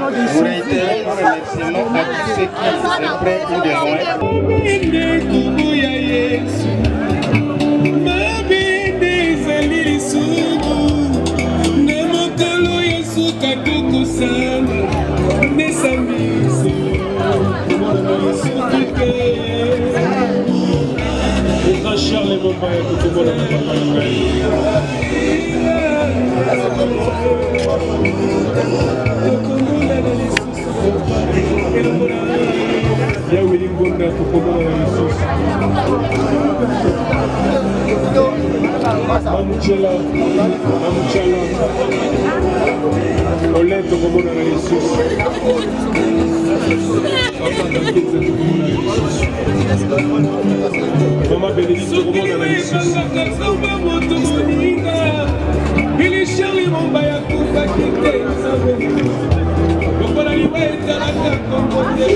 Vous réitérez nos remerciements à tous ceux qui sont prêts ou de loin. Charles Mombaya, tout le monde ya wili ngonda kukomona na Yesus mamuchela oleto komona na Yesus mama Benedicte komona na Yesus Billy Charlie Mombaya kupakite Kokola liba etalaka kokote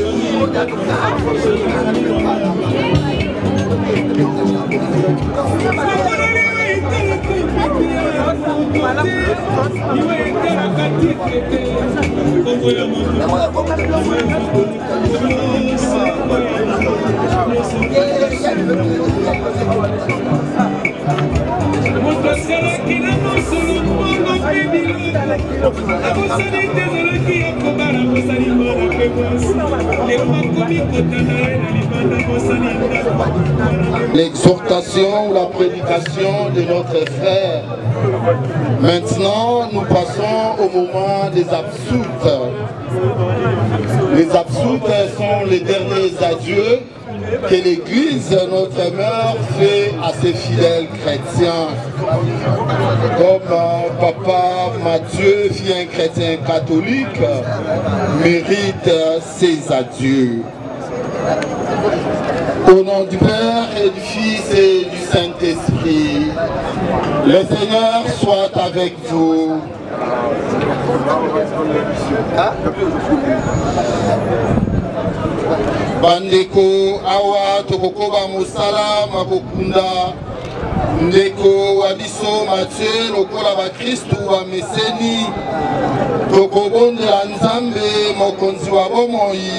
L'exhortation ou la prédication de notre frère. Maintenant, nous passons au moment des absoutes. Les absoutes sont les derniers adieux que l'Église, notre mère, fait à ses fidèles chrétiens. Comme Papa Mathieu, fils un chrétien catholique, mérite ces adieux. Au nom du Père et du Fils et du Saint-Esprit, le Seigneur soit avec vous. bandeko awa tokokoba mosala makokunda ndeko wa biso Mathieu lokola bakristu bameseni tokobondela nzambe mokonzi wa bomoi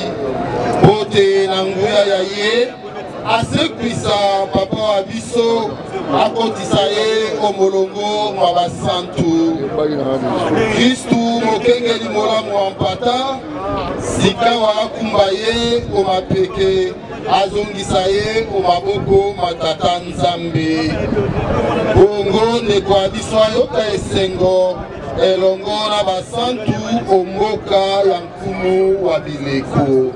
bote na nguya ya ye asekwisa papa wa biso akotisa ye omolongo mwa basantu kristu mokengeli molamu wa mpata sika wa akumba ye omapeke azongisa ye omaboko matata nzambe bongo ndeko ya biso ayoka esengo elongo na basantu omboka ya nkumu wa bileko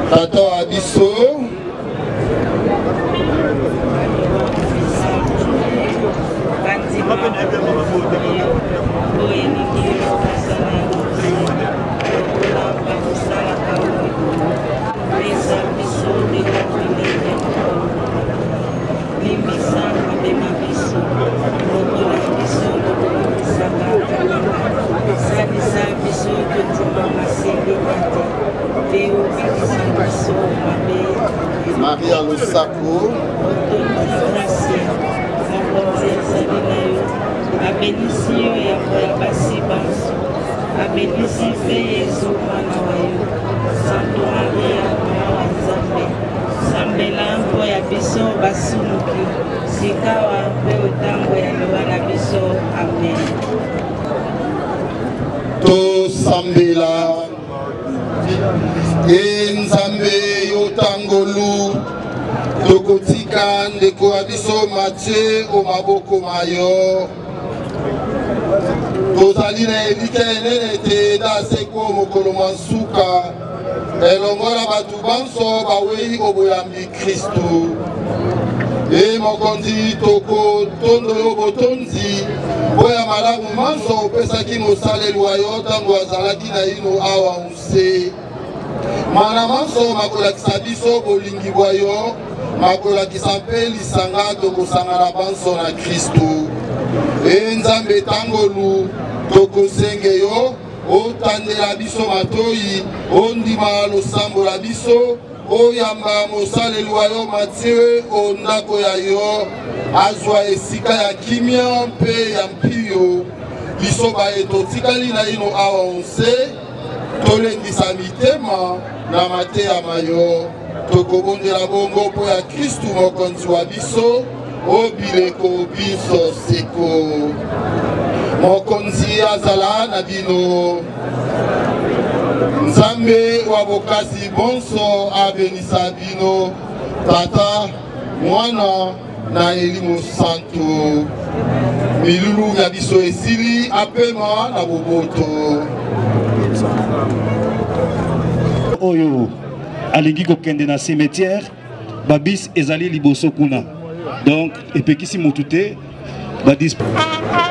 tata wa biso Maria Lusako abenisio ya basibanso abenisi pe Yesu mwana wa yo Santo Maria mama wa Nzambe sambela mpo ya biso basumuki sikawa mpe otango ya loba na biso amen tosambela Nzambe yotangolu tokotika ndeko ya biso Mathieu omaboko mayo tozali na elike enene te daseko mokolo masuka elongola bato banso bawei oboyambi kristu mokonzi tokotondo yo botonzi oya malamu manso opesaki mosaleli wa yo ntango azalaki na ino awa use mana manso makolakisa biso bolingi bwa yo makolakisa mpe lisanga tokosangana banso na kristu Nzambe tangolu tokosenge yo otandela biso matoyi ondima losambo la biso oyamba mosaleli wa yo Mathieu ondako ya yo azwa esika ya kimia mpe ya mpio biso baye totikali na ino awa onse tolendisa mitema na mateya mayo tokobondela bongo mpo ya kristu mokonzi wa biso obileko biso seko mokonzi azala na bino Nzambe wa bokasi bonso abenisa bino tata mwana na elimo santo milulu ya biso esili apema na boboto oyo alingi kokende na cimetière babis ezali liboso kuna donc epekisi motu te badis Papa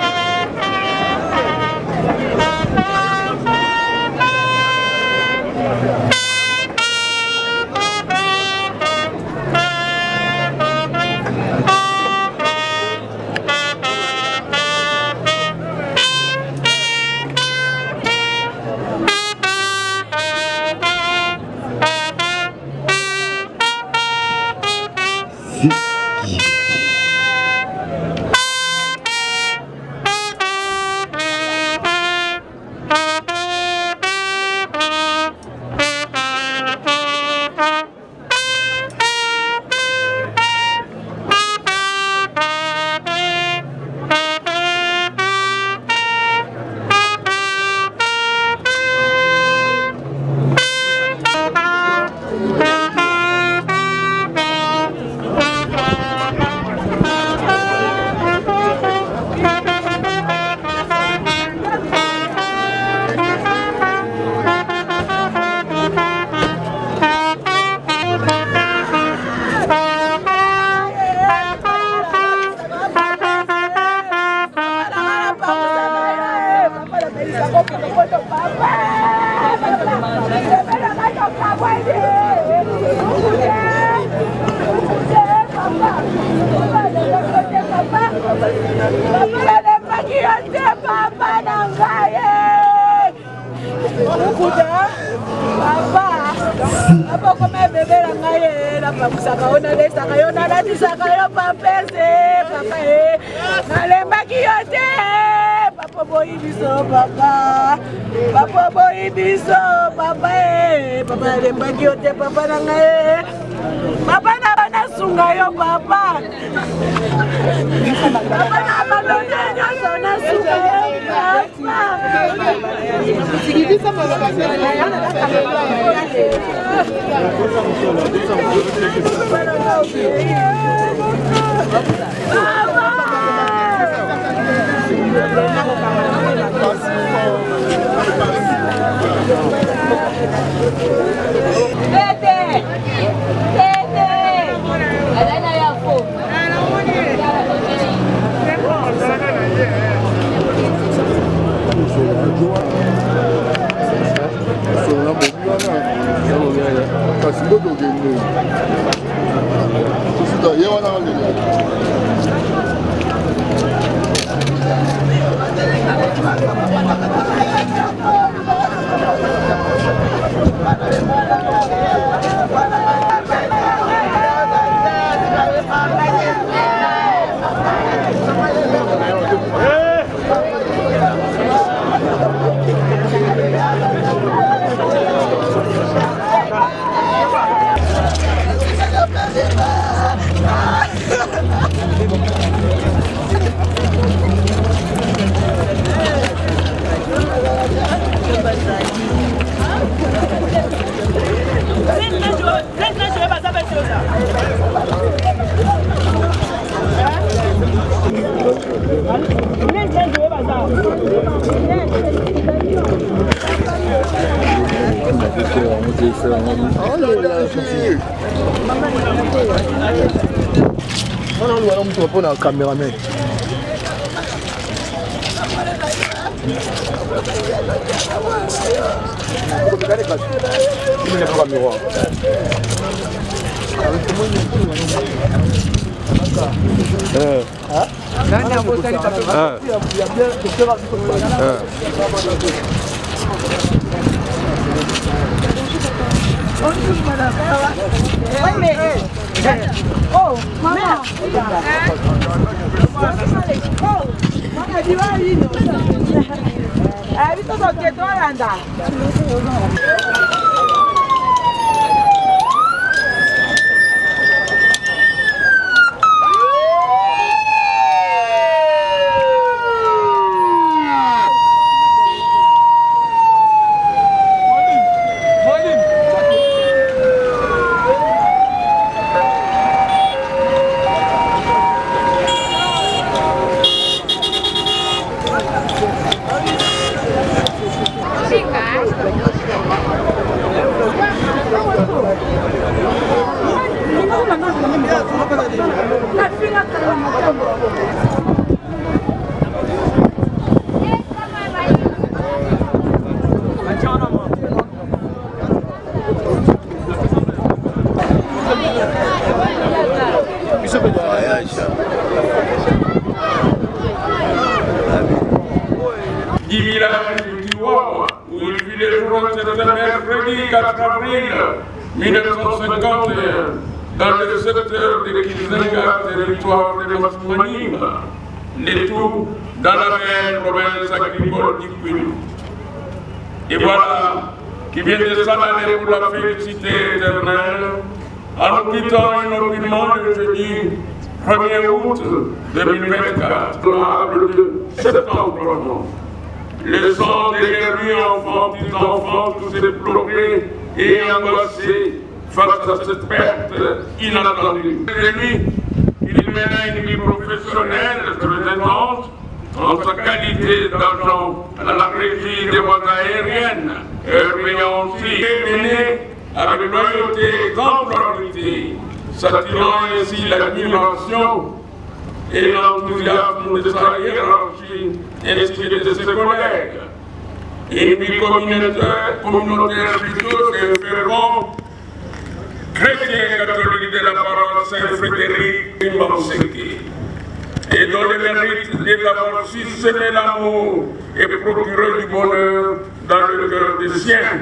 Mukuta, papa, papa comme bébé la ngaye, la papa sakaona le sakayona la tisakayo papa papa nalemba kiyote, papa boy biso papa, papa boy biso papa papa nalemba kiyote papa la ngaye, papa na bana sungayo papa, papa na bana nyoso na sungayo papa. On a un caméraman. Oh, maman. Où il vit les jours de mercredi 4 avril 1951 dans le secteur de Kizenga, territoire de Masmanime, le tout dans la belle province agricole du Kwilu. Et voilà qui vient de s'en aller pour la félicité éternelle en nous quittant inopinément le jeudi 1er août 2024, honorable de septembre. Laissant derrière lui enfants, petits-enfants, tous déplorés et angoissés face à cette perte inattendue. De lui, il mena une vie professionnelle très intense en sa qualité d'agent à la régie des voies aériennes, ayant aussi mené avec loyauté et exemplarité, s'attirant ainsi l'admiration et l'enthousiasme de sa hiérarchie ainsi que de ses collègues. Une vie communautaire plutôt et fervent, chrétien catholique de la paroisse Saint-Frédéric Mbanseki, et dont le mérite est d'avoir su semer l'amour et procurer du bonheur dans le cœur des siens.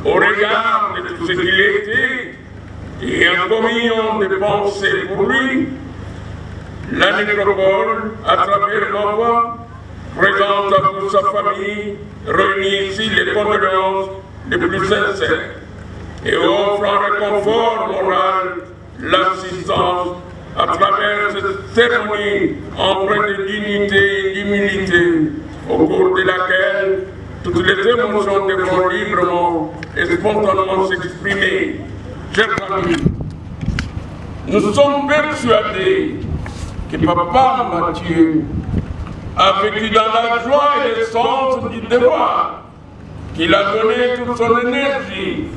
Au regard de tout ce qu'il était, et en communion de pensées pour lui, la nécropole, à travers l'envoi, présente à vous sa famille, réunit ici les condoléances les plus sincères et offre un réconfort moral, l'assistance à travers cette cérémonie empreinte de dignité et d'humilité, au cours de laquelle toutes les émotions devront librement et spontanément s'exprimer. Chers amis, nous sommes persuadés que Papa Mathieu a vécu dans la joie et le sens du devoir, qu'il a donné toute son énergie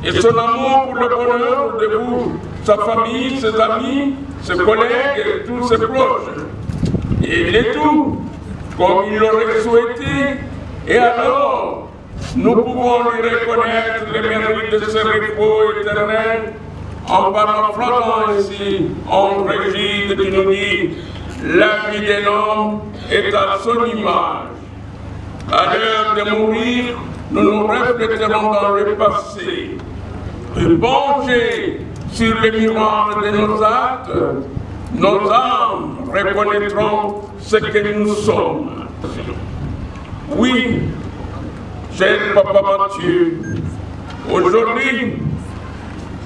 et son amour pour le bonheur de vous, sa famille, ses amis, ses collègues et tous ses proches. Et il est tout, comme il l'aurait souhaité, et alors, nous pouvons lui reconnaître le mérite de ce repos éternel en paraphrasant ainsi en Régide qui nous dit « La vie de l'homme est à son image. À l'heure de mourir, nous nous refléterons dans le passé. Penchés sur le miroir de nos actes, nos âmes reconnaîtront ce que nous sommes. » Oui, cher Papa Mathieu, aujourd'hui,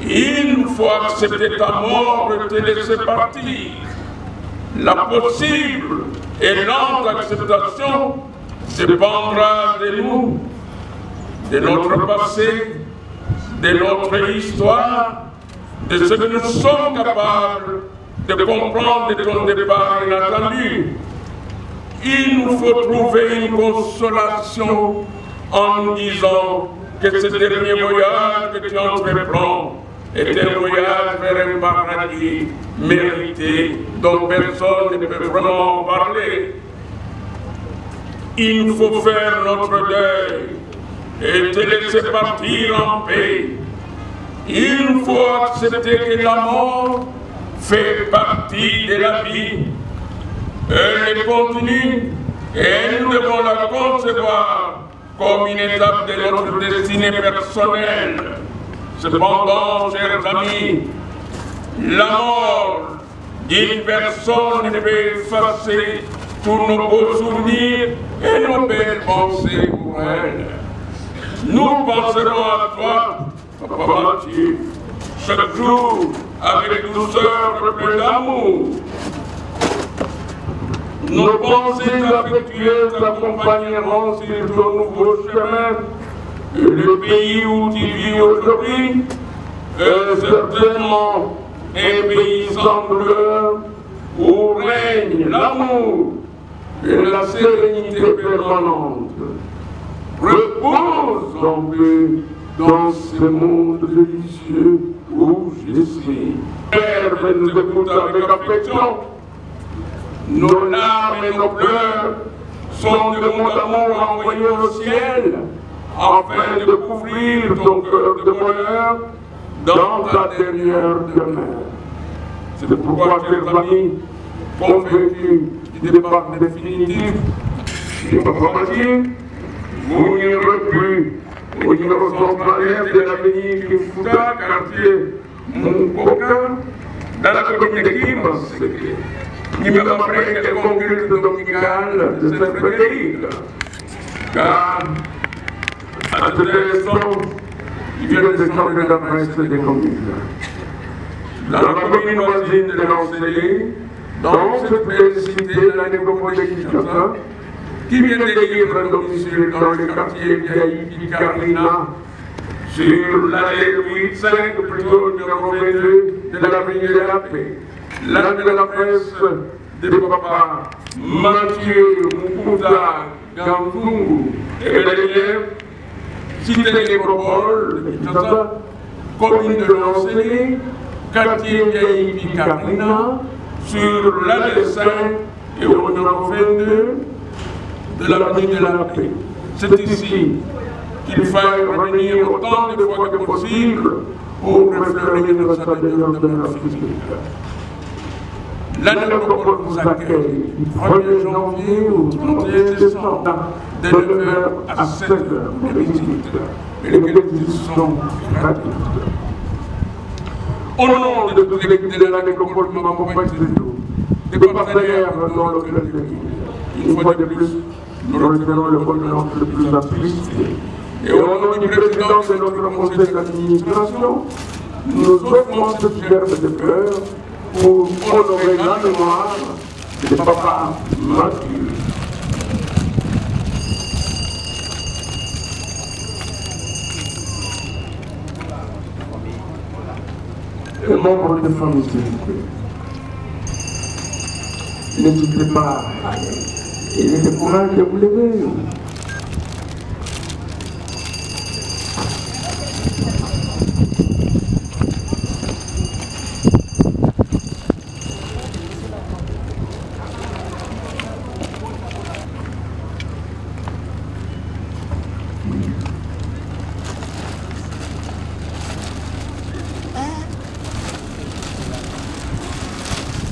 il nous faut accepter ta mort et te laisser partir. La possible et lente acceptation dépendra de nous, de notre passé, de notre histoire, de ce que nous sommes capables de comprendre de ton départ inattendu. Il nous faut trouver une consolation en nous disant que ce dernier voyage que tu entreprends est un voyage vers un paradis mérité dont personne ne peut vraiment parler. Il nous faut faire notre deuil et te laisser partir en paix. Il nous faut accepter que la mort fait partie de la vie. Elle est continue et nous devons la concevoir comme une étape de notre destinée personnelle. Cependant, chers amis, la mort d'une personne ne peut effacer tous nos beaux souvenirs et nos belles pensées pour elle. Nous penserons à toi, Papa Mathieu, chaque jour avec douceur et plein d'amour. Nos pensées affectueuses t'accompagneront sur ton nouveau chemin. Et le pays où tu vis aujourd'hui est certainement un pays sans douleur où règne l'amour et la sérénité permanente. Repose en paix dans ce monde délicieux où je suis. Père, nous écoute avec affection. Nos larmes et nos pleurs sont de mon amour envoyé au ciel afin de couvrir ton cœur de bonheur dans ta dernière demeure. C'est pourquoi, chers amis, convaincus du départ définitif de Papa Mathieu, vous n'irez plus au numéro centralaire de l'avenue Kimfuta, quartier Moukoka, dans la commune de Kimaseke, numéro après le congrès dominical de Saint-Frédéric. Car, à tout instant, il vient de changer d'adresse des communes. Dans la commune voisine de l'Ancélé, dans cette belle cité de la nécropole de Kinshasa, qui vient d'élire un domicile dans le quartier Vieille-Picarina, sur l'allée Louis V, plutôt numéro 22 de l'avenue de la Paix. L'âme de la presse de Papa Mathieu Mukuta Gantungu et Belelier, cité de l'Nécropole de Kinshasa, commune de l'Ancélé, quartier Vieille-Picarina, sur l'allée 5 et au numéro 22 de l'avenue de la Paix. C'est ici qu'il faille revenir autant de fois que possible pour refleurir notre dernière demeure physique. La nécropole vous accueille, 1er janvier au 31 décembre, de 9h à 16h, les visites, et les visites sont gratuites. Au nom de toute l'équipe de la nécropole qui m'accompagne ce jour, des partenaires dans le club, une fois de plus, nous retirons le condoléances le plus attristé. Et au nom du président de notre conseil d'administration, nous offrons cette gerbe de cœur pour honorer la mémoire de Papa Mathieu. Les membres de famille, s'il vous plaît, n'hésitez pas, il est le courage de vous lever.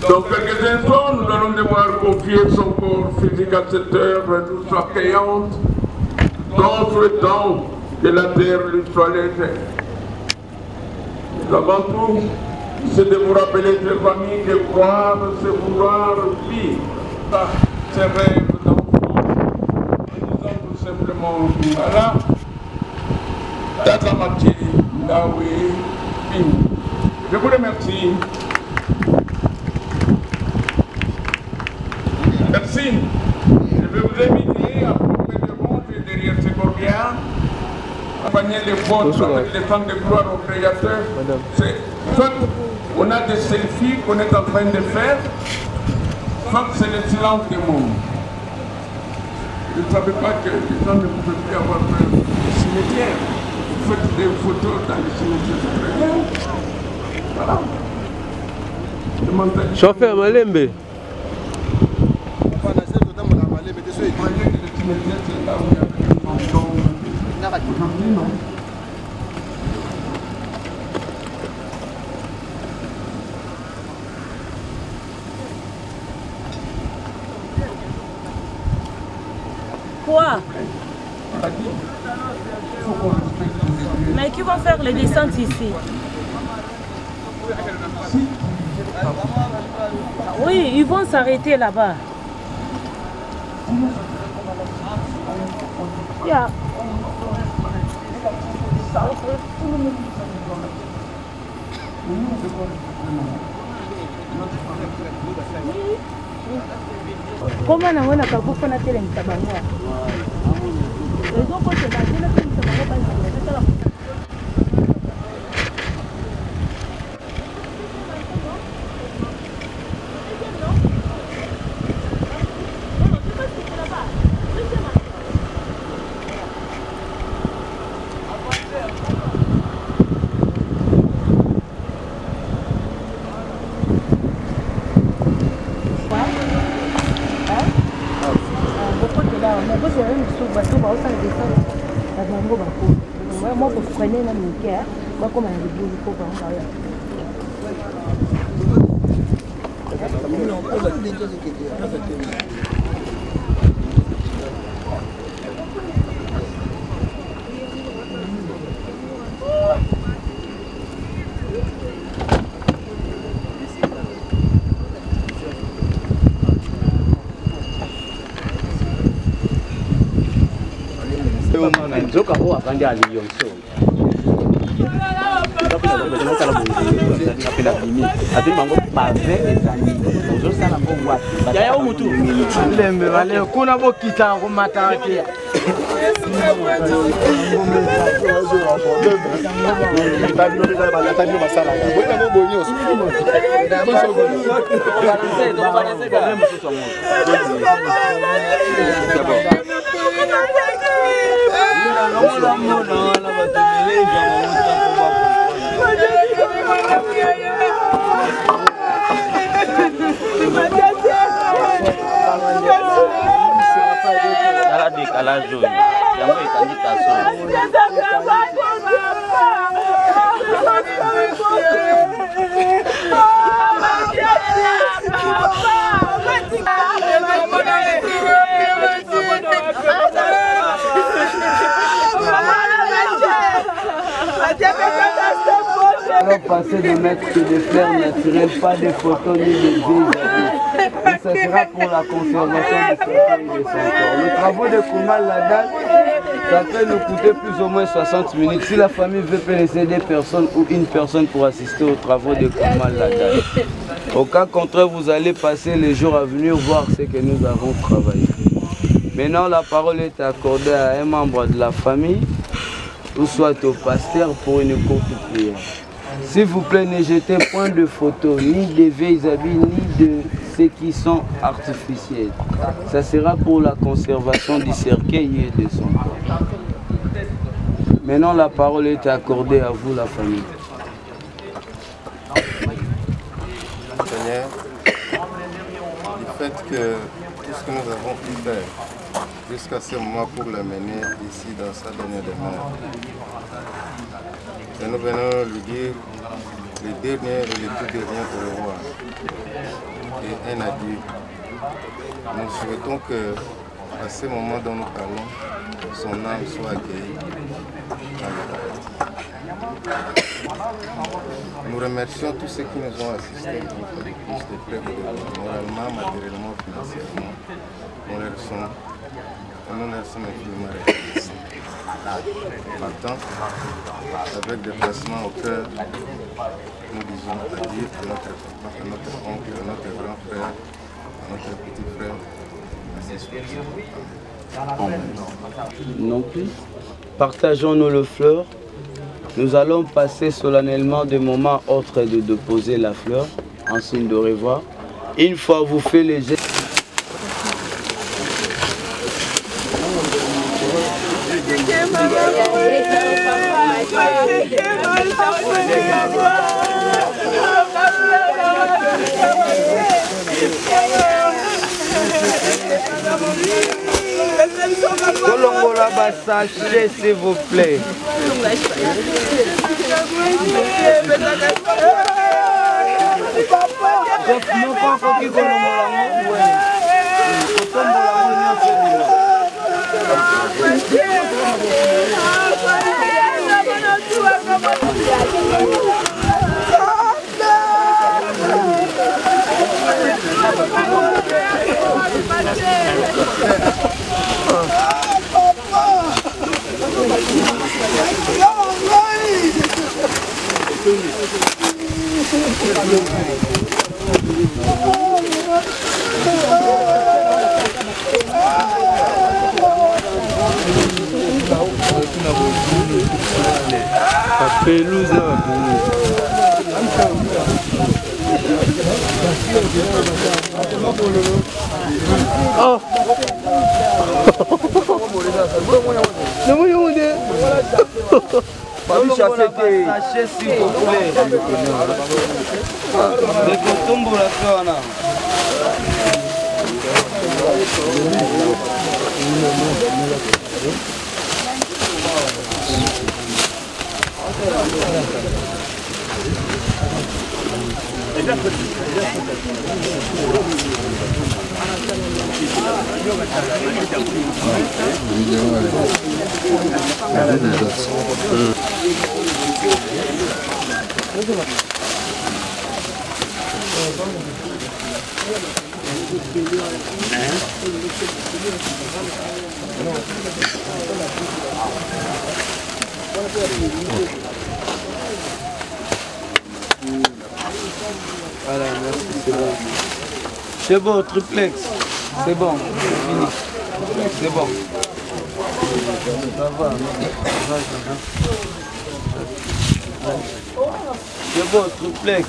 Dans quelques instants, nous allons devoir confier son corps physique à cette œuvre toute accueillante, dans le temps que la terre lui soit légère. Mais avant tout, c'est de vous rappeler, chers familles, que croire, c'est vouloir vivre. Ces rêves d'enfant, en disant tout simplement, voilà, Tatamati, Naoui, Pim. Je vous remercie. Merci. Je vais vous inviter à former de ronde derrière ces corbières, accompagner les vôtres avec les temps de gloire au Créateur. Soit on a des selfies qu'on est en train de faire, soit c'est le silence du monde. Je ne savais pas que les gens ne pouvaient plus avoir peur du cimetière. Vous faites des photos dans les cimetières, c'est très bien. Voilà. Chauffeur Malembe. Quoi? Mais qui vont faire les descentes ici? Oui, ils vont s'arrêter là-bas. Yeah. Comment on a pas beaucoup de télé de bango? Les autres c'est la télé de bango. Nzoka ho akandi aliyonso. Ati mango pave ezali. Ozosala ngo wapi? Ya ya mutu. Lembe vale kuna bokita ngo matate. Alors passer de mettre que des fleurs naturelles, pas des photos ni des vieilles habits. Et ça sera pour la conservation du cercueil et de son corps. Le travaux de Koumal Ladal, ça peut nous coûter plus ou moins 60 minutes. Si la famille veut laisser des personnes ou une personne pour assister aux travaux de Koumal Ladal. Au cas contraire, vous allez passer les jours à venir voir ce que nous avons travaillé. Maintenant, la parole est accordée à un membre de la famille ou soit au pasteur pour une courte prière. S'il vous plaît, ne jetez point de photos, ni des vieilles habits, ni de ceux qui sont artificiels. Ça sera pour la conservation du cercueil et de son corps. Maintenant, la parole est accordée à vous, la famille. Seigneur, du fait que tout ce que nous avons pu faire jusqu'à ce moment pour le mener ici dans sa dernière demeure, et nous venons lui dire le dernier et le tout dernier au roi et un adieu. Nous souhaitons que à ce moment dont nous parlons, son âme soit accueillie dans le paradis. Nous remercions tous ceux qui nous ont assistés pour faire des plus de près de moralement, matériellement, financièrement. Nous leur sommes infiniment reconnaissants. Maintenant, avec des placements au cœur, nous disons adieu à notre papa, à notre oncle, à notre grand frère, à notre petit frère, à ses soeurs. Non plus. Partageons-nous le fleur. Nous allons passer solennellement des moments autres de déposer la fleur en signe de revoir. Une fois vous faites les gestes. Kolongola sachet s'il vous plaît. Oh. Sachet s'il vous plaît. Voilà, merci, c'est bon. C'est bon, triplex. C'est bon, fini. C'est bon. Ça va, c'est bon, triplex.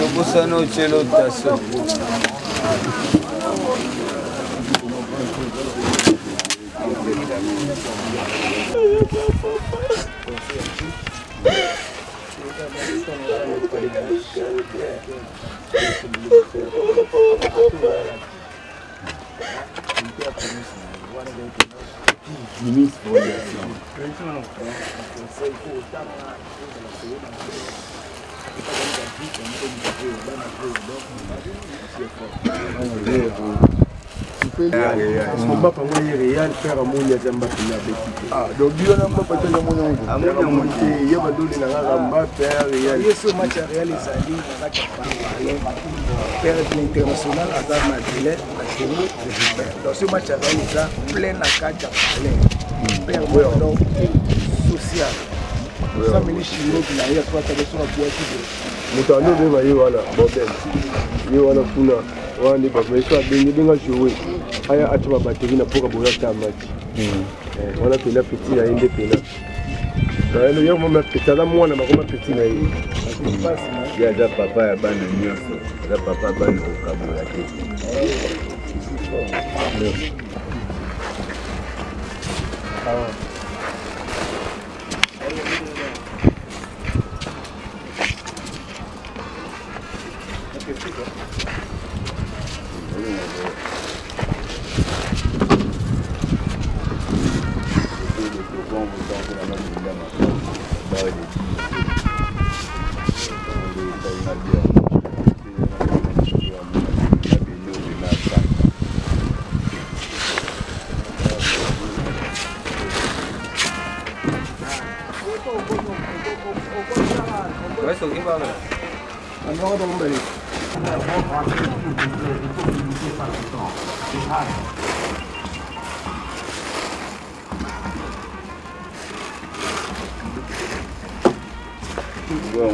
nabusa n'ochela otaso Combat pour moi réel faire amour ya zamba pina petit. Ah donc bio na mpa tena mwana wangu. Amour monte ya badoli na ngamba faire réel. Yeso match réel ezali na ka faire international azar Madeleine na chérie dans ce match réel ça plein na kaja plein. Père donc social. Ça me dit chino qui n'a rien soit avec son appui. Mutano bema yo wala bordel. Yo wala kuna wani ba mais ça benga jouer. Aya atuma bateri na poka boya ta match. Wana pena petit na inde pena. Na ile yo mama petit na mwana makoma petit na yeye. Ya da papa ya bana nyoso. Da papa bana okaboya ke. Bueno,